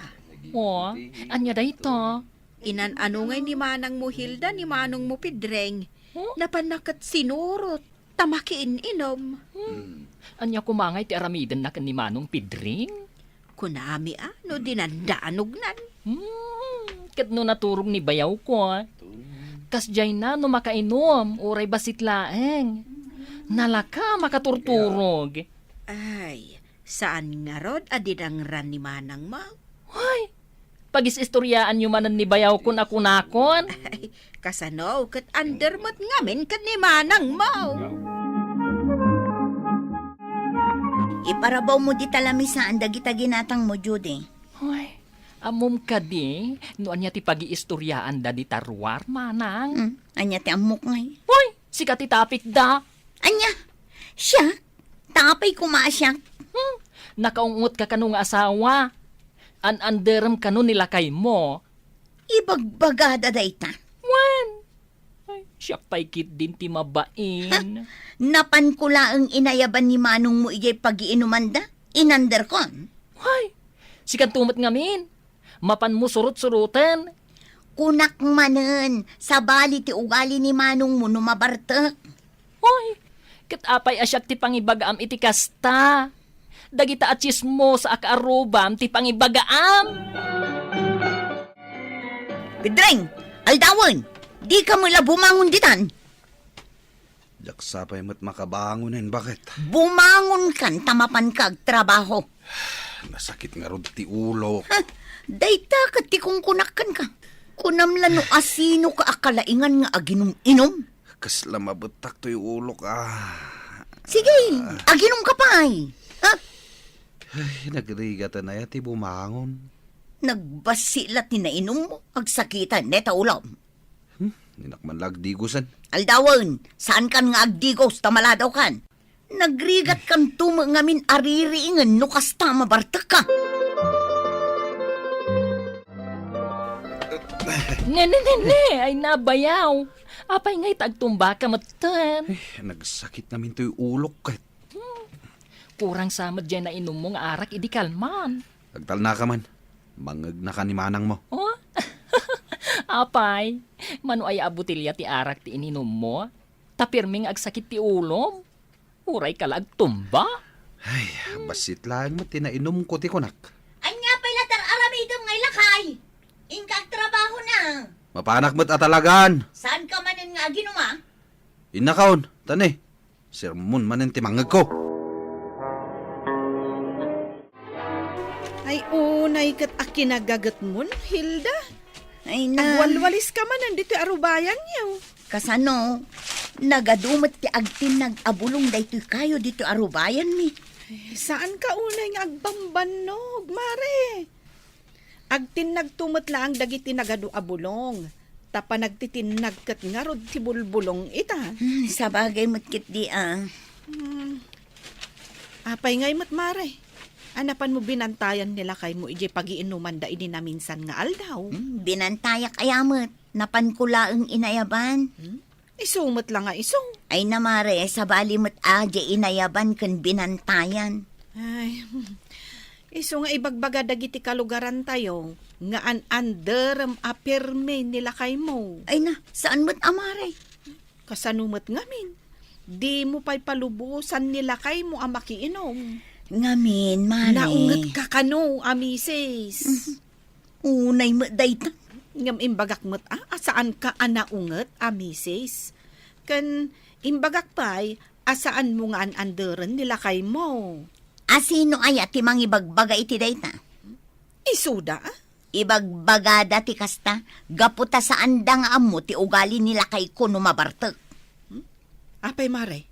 O, anya da ito? Inan-ano ngay ni Manang mo Hilda, ni Manong mo Pedring. Huh? Napanakat sinurot, tamakiin inom. Anya kumangay ti aramidan na kan ni Manong Pidring? Kunami no dinandaanog nan. Kat no naturog ni bayaw ko. Kasjay na no makainom, uray basit laeng. Nalaka makaturturog. Ay, saan nga rod adinang ran ni Manang mo? Hoy, pagis-istoryaan nyo manan ni bayaw ko na kunakon. Ay, kasano, kat undermot ngamin kat ni Manang mo. Iparabaw mo di talamisaan dagita ginatang mo, Judy. Hoy, amom ka di, no anya ti pag-iistoryaan da di tarwar, manang. Anya ti amok ngay. Hoy, sikat itapik da. Anya, siya, tapay kumasyak. Nakaungot ka kanong asawa. An-anderam kano nilakay mo. Ibagbagada dayta. Wan? Ay, siya pa'y kit din ti mabain. Napan ko laang inayaban ni Manong mo ijay pag-iinumanda. Inander kon. Hoy, sikat tumot ngamin. Mapan mo surut-surutan. Kunak manen, sa bali ti ugali ni Manong mo numabartek. Hoy, kat apay asyak ti pangibagaam iti kasta. Dagita at chismo sa akaarubam ti pangibagaam. Pedring, aldawan, di ka mula bumangon ditan. Jaksapay mo't makabangonin, bakit? Bumangon kan tamapan kag trabaho. Nasakit nga rod ti ulo. Dayta kat ti kung kunakan ka. Kunamlan no asino ka akalaingan nga aginom-inom. Kasla mabutak to'y ulo ka. Sige, aginom ka pa ay. Ha? Ay, nagrigatan na yati bumangon. Nagbasilat ni nainom mo. Agsakitan, neta ulam. Ninakman lagdigusan. Aldawan, saan kan nga agdigos tamaladaw kan? Nagrigat kan tuma ngamin aririingan no kasta mabartak ka. Ne, ay nabayaw. Apay nga'y tagtumba ka matan. Nagsakit namin to'y ulo kahit. Kurang samad dyan na inom mo nga arak, idi kalman. Agtal na ka man. Mangag na ka ni Manang mo. Oh? Apay, mano ay abutilya ti arak ti ininom mo? Tapirming agsakit ti ulom? Uray ka lag tumba? Ay, basit lang mo tinainom ko ti kunak. Anya pa'y latar aramidom ngay lakay. Ingkag trabaho na. Mapanak mo't atalagan. Saan ka manin nga ginuma? Inakaon, tani. Sermon manin ti mangag ko. kinagagat mo, Hilda. Ay na, Agwalwalis ka man, nandito arubayan niyo. kasano, nagadumot ti agtin nag-abulong daytoy kayo dito arubayan mi. Saan ka unay nga agbambanog, mare? Agtin nagtumot lang dagiti nagadu abulong. Tapa nagtitinagkat nga rod ti bulbulong ita. Sa bagay matkit di Apay ngay mat, mare. Anapan mo binantayan nila kay mo ije pagiinuman da ini na minsan nga aldaw. Binantayak ayamot, napankulaang inayaban. Isumot lang nga iso. Ay namare, sa balimot aje inayaban kan binantayan. Ay, iso nga ibagbaga dagiti kalugaran tayo. Nga an-anderam apirme nila kay mo. Ay na, saan mo't amare? Kasanumot ngamin. Di mo pa'y palubusan nila kay mo ang makiinom. Ngamin, mare. Naungat ka kano, amisis. Unay mo dayta. Ngam imbagak mo't, asaan ka anaungat, amisis? Kan imbagak pa'y, asaan mo nga an-anderan nila kay mo? Asino ay ati mang ibagbaga iti dayta? Isuda, Ibagbaga dati kasta, gaputa sa andang amo ti ugali nila kay kuno mabartek. Apay mare,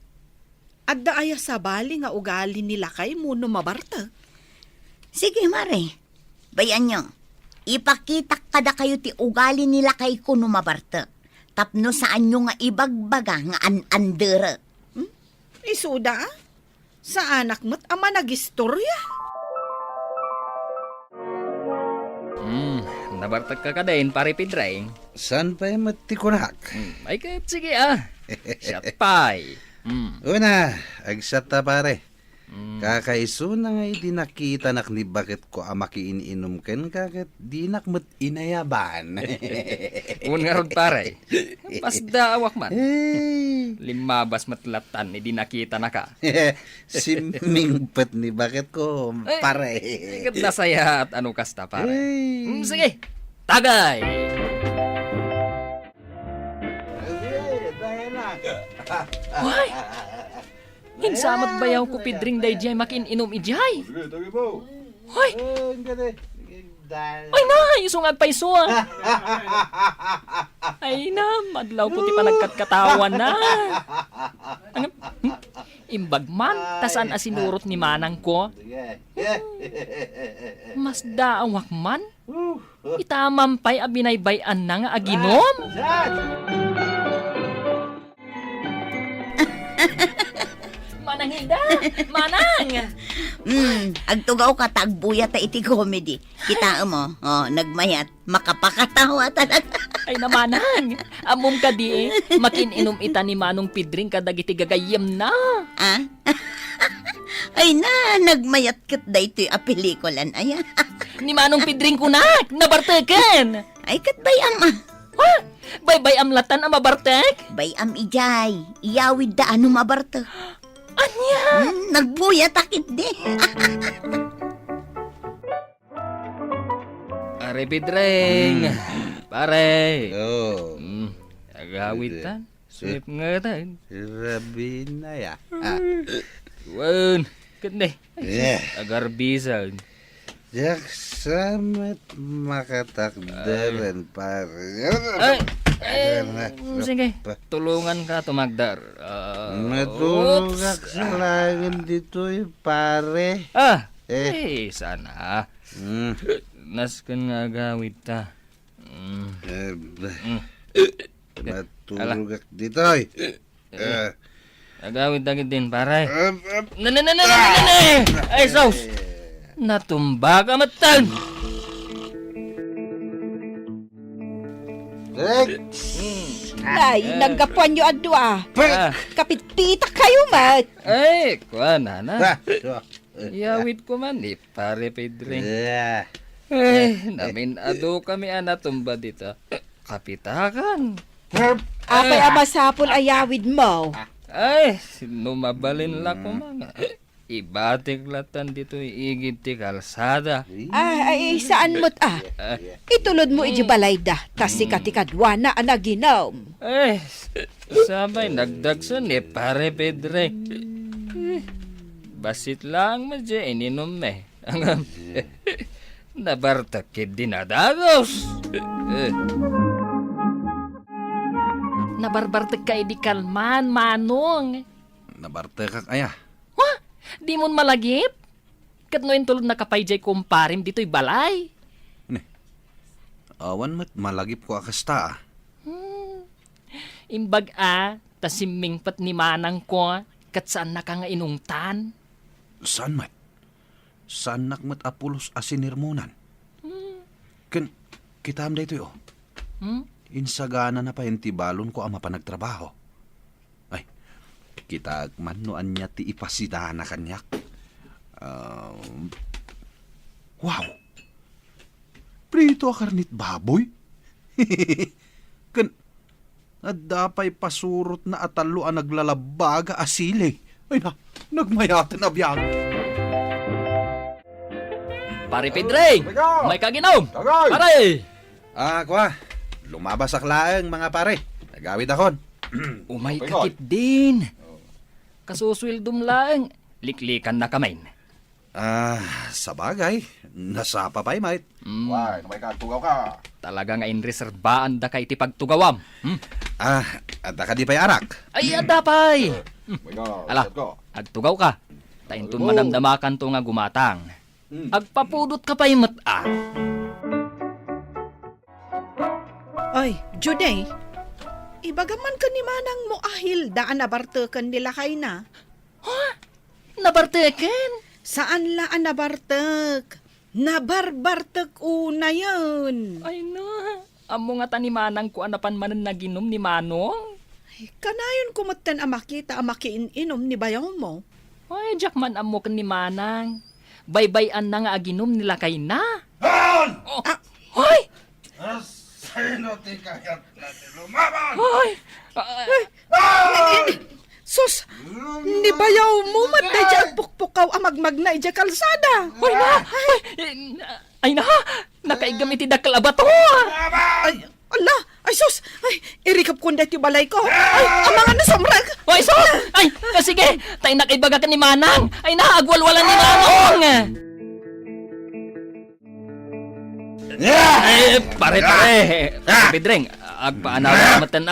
adda aya sa bali nga ugali nila kay mo no mabarta. Sige mare, bayan nyo, ipakita kada kayo ti ugali nila kay kuno mabartek. Tapno saan nyo nga ibagbaga nga an-andere. Isuda, sa anak mo't ama nagistorya. Nabartag ka kadain, pare Pedreng. Saan pa yung matikunak? Ay kahit sige Shot pie. Una, agsata pare. Kakaiso na nga di nakita nak ni bakit ko makiininom ken kakit di nakmat inayaban. Un nga rod pare. Pasda awak man. Hey, Limabas matlatan, di nakita na ka. si mingpet ni bakit ko pare. Ikat na saya at ano kasta pare. Hey. Sige, tagay! Hoy! Hinsamat bayaw ko pidring day jay makin inom ijay. Hoy! Ay na! Isungag pa iso Ay na! Madlaw puti pa nagkatkatawan na. Ano? Imbagman, tasan asinurot ni manang ko. Mas daawak man? Itamampay abinaybayan na nga aginom? Manang Hilda! Manang! Agtugaw ka tagbuya ta iti comedy. Kita mo, nagmayat, makapakatawa talaga. Ay na manang! Amom ka di makininom ita ni Manong Pidring kadagiti gagayem na. Ah? Ay na, nagmayat kat da ito'y apelikulan. Ay, Ni Manong Pidring kunak! Nabarteken! ay kat bayam Ha? Bay-bay amlatan ang mabartek? Bayam ijay, iyawid da ano mabarte. Anya! Nagbuya takit di. Are Pidring! Pare! Oh, Agawitan. Sip nga tan. rabi na ya. Wan! Kande. Yeah. Agar bisan. Jak samet makatakdaran pare. Ay! Sige. Tulungan ka tumagdar. Matulog Oops. ak sa langit dito'y pare. Sana. Mm. Naskan nga agawid ta. Matulog ak dito'y. Agawid dagit din, pare. Ay, sos! Natumba ka matan! Ay, naggapuan nyo adwa. Ah. Kapitpita kayo, mat. Ay, kuha na na. Ah, Yawid ko man ni pare Pedring. yeah. Namin ado kami anatumba dito. Kapitakan. Apay amasapon ayawid mo. Ay, numabalin la ko mga. Ibatik latan dito igid ti kalsada. Ay, saan mo't Itulod mo iji balay da. Tas sikatikadwana anaginom. Eh, sabay nagdagsan ni pare Pedre. Basit lang madya ininom me. Nabartakid dinadagos. Nabarbartak ka di kalman, manong. Nabarte ka kaya. Di mon malagip? Kat no tulod nakapayjay kumparim dito'y balay. Awan mat malagip ko akasta ah. Imbag tasiming pat ni manang ko, kat saan na ka nga inungtan? Saan mat? Saan nakmat apulos asinirmunan? Kan, kita am dito Insagana na pa balon ko ama pa nagtrabaho. Ay, kita manuan niya ti ipasida na kanyak. Wow! Prito a karnit baboy? Kan, adapay pasurot na atalo ang naglalabaga asili. Ay na, nagmayatan na biyag. Pare Pedreng, may kaginom. Pare! Kwa, lumabas aklaang mga pare. Nagawid akon. Umay kakit din. Kasuswildom lang. Liklikan na kamain. Sabagay. Nasapa pa'y, mate. Why, may katugaw ka. Talaga nga inreserbaan da kay ti pagtugawam. At ka di pa'y arak. Ay, adapay. Ala, Ala. agtugaw ka. Taintun manamdamakan to nga gumatang. Agpapudot ka pa'y mata. Ay, Juday, ibagaman ka ni manang mo ahil daan nabartakan nila kay na. Nabarteken. Saan laan nabartak? Nabarbartak una yun. Ay na. Amo nga tanimanang ko anapan manan naginom ni Manong. Ay, kanayon kumatan amakita amakiin-inom ni bayaw mo. Ay, jakman amo kan ni Manang. Baybayan na nga aginom nila kay na. Oh. Hoy! Sino ti kayat natin lumaban? Hoy! Sus, ni bayaw mo matay dyan pukpukaw amagmag na ija kalsada. Hoy na! Ay na! Nakaigam iti dakal abato! Ay, ala, ay sus, ay, irikap ko ti balay ko. Ay, amangan na samrag. Hoy, so! Ay, sige! Tayo nakaibaga ka ni Manang! Ay na! Agwalwalan ni Manong! Ay, pare! Pedreng, agpaanaw matan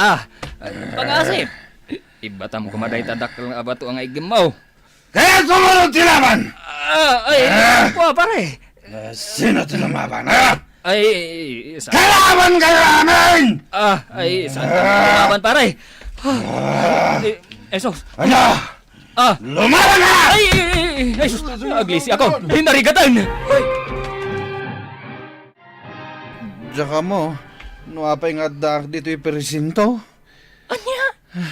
Pangasip! Ibatam kumaday tadakal nga abato ang igimaw. Kaya sumunod tilaban! Pare! Sino ti lumaban, ha? Ay, Kalaban kayo amin! saan ka lumaban, pare? Sos! Ano? Lumaban ka! Ay, sus! Aglisi ako! Hinarigatan! Diyan mo, nuapay nga dak dito yung presinto. Anya?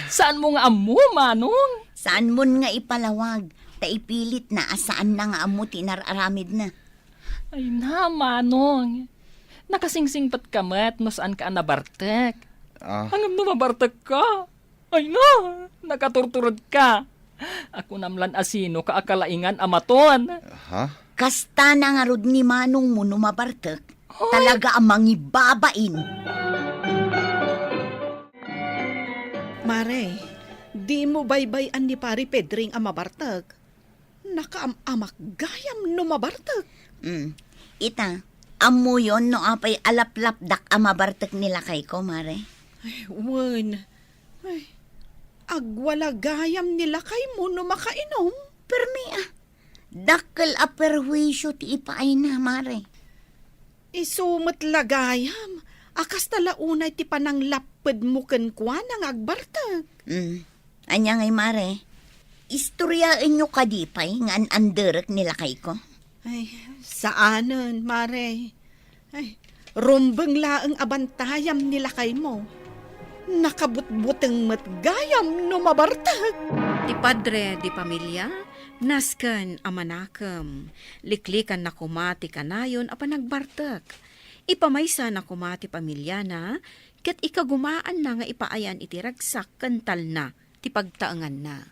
Saan mo nga amo, Manong? Saan mo nga ipalawag? Taipilit na asaan na nga amo tinararamid na. Ay na, Manong. Nakasingsing pat kamat no saan ka nabartek. Hanggang nabartek ka. Ay na, nakaturturod ka. Ako namlan asino ka akalaingan amaton. Kasta na nga rod ni Manong mo numabartek. Talaga ang mangibabain. Mare, di mo baybayan ni pari Pedring amabartag. Nakaamak gayam no mabartag. Ita, amo yon no apay alaplap dak amabartek nila kay ko, Mare. Ay, wan. Ay, agwala gayam nila kay mo no makainom. Permi dakkel a perwisyo ti ipaay na, Mare. Isumat lagayam. Akas talaunay ti panang lapad mo kenkwa nang agbartag. Anya ngay, Mare. Istoryain nyo kadipay nga an-anderek nila kay ko. Ay, saanan, Mare? Ay, rumbeng laang abantayam nila kay mo. Nakabutbuteng matgayam no mabartag. Ti padre, di pamilya, nasken amanakam. Liklikan na kumati kanayon apan nagbartek. Ipamaysa na kumati pamilya na, ket ikagumaan na nga ipaayan iti ragsak kental na, ti pagtaengan na.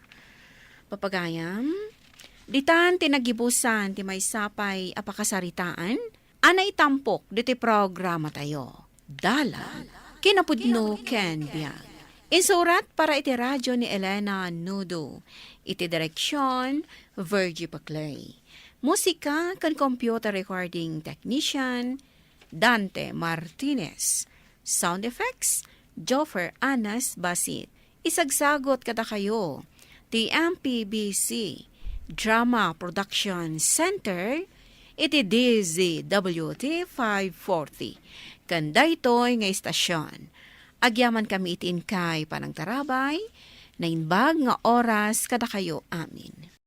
Papagayam, ditan tinagibusan ti may sapay apakasaritaan, anay tampok diti programa tayo. Dala, kinapudno ken biag. Insurat para iti radyo ni Elena Nudo. Iti direksyon, Virgie Paclay. Musika kan computer recording technician Dante Martinez. Sound effects Joffer Anas Basit. Isagsagot kada kayo. The MPBC Drama Production Center iti DZWT 540. Kanda ito'y nga istasyon. Agyaman kami itin kay panang tarabay, na inbag nga oras kada kayo amin.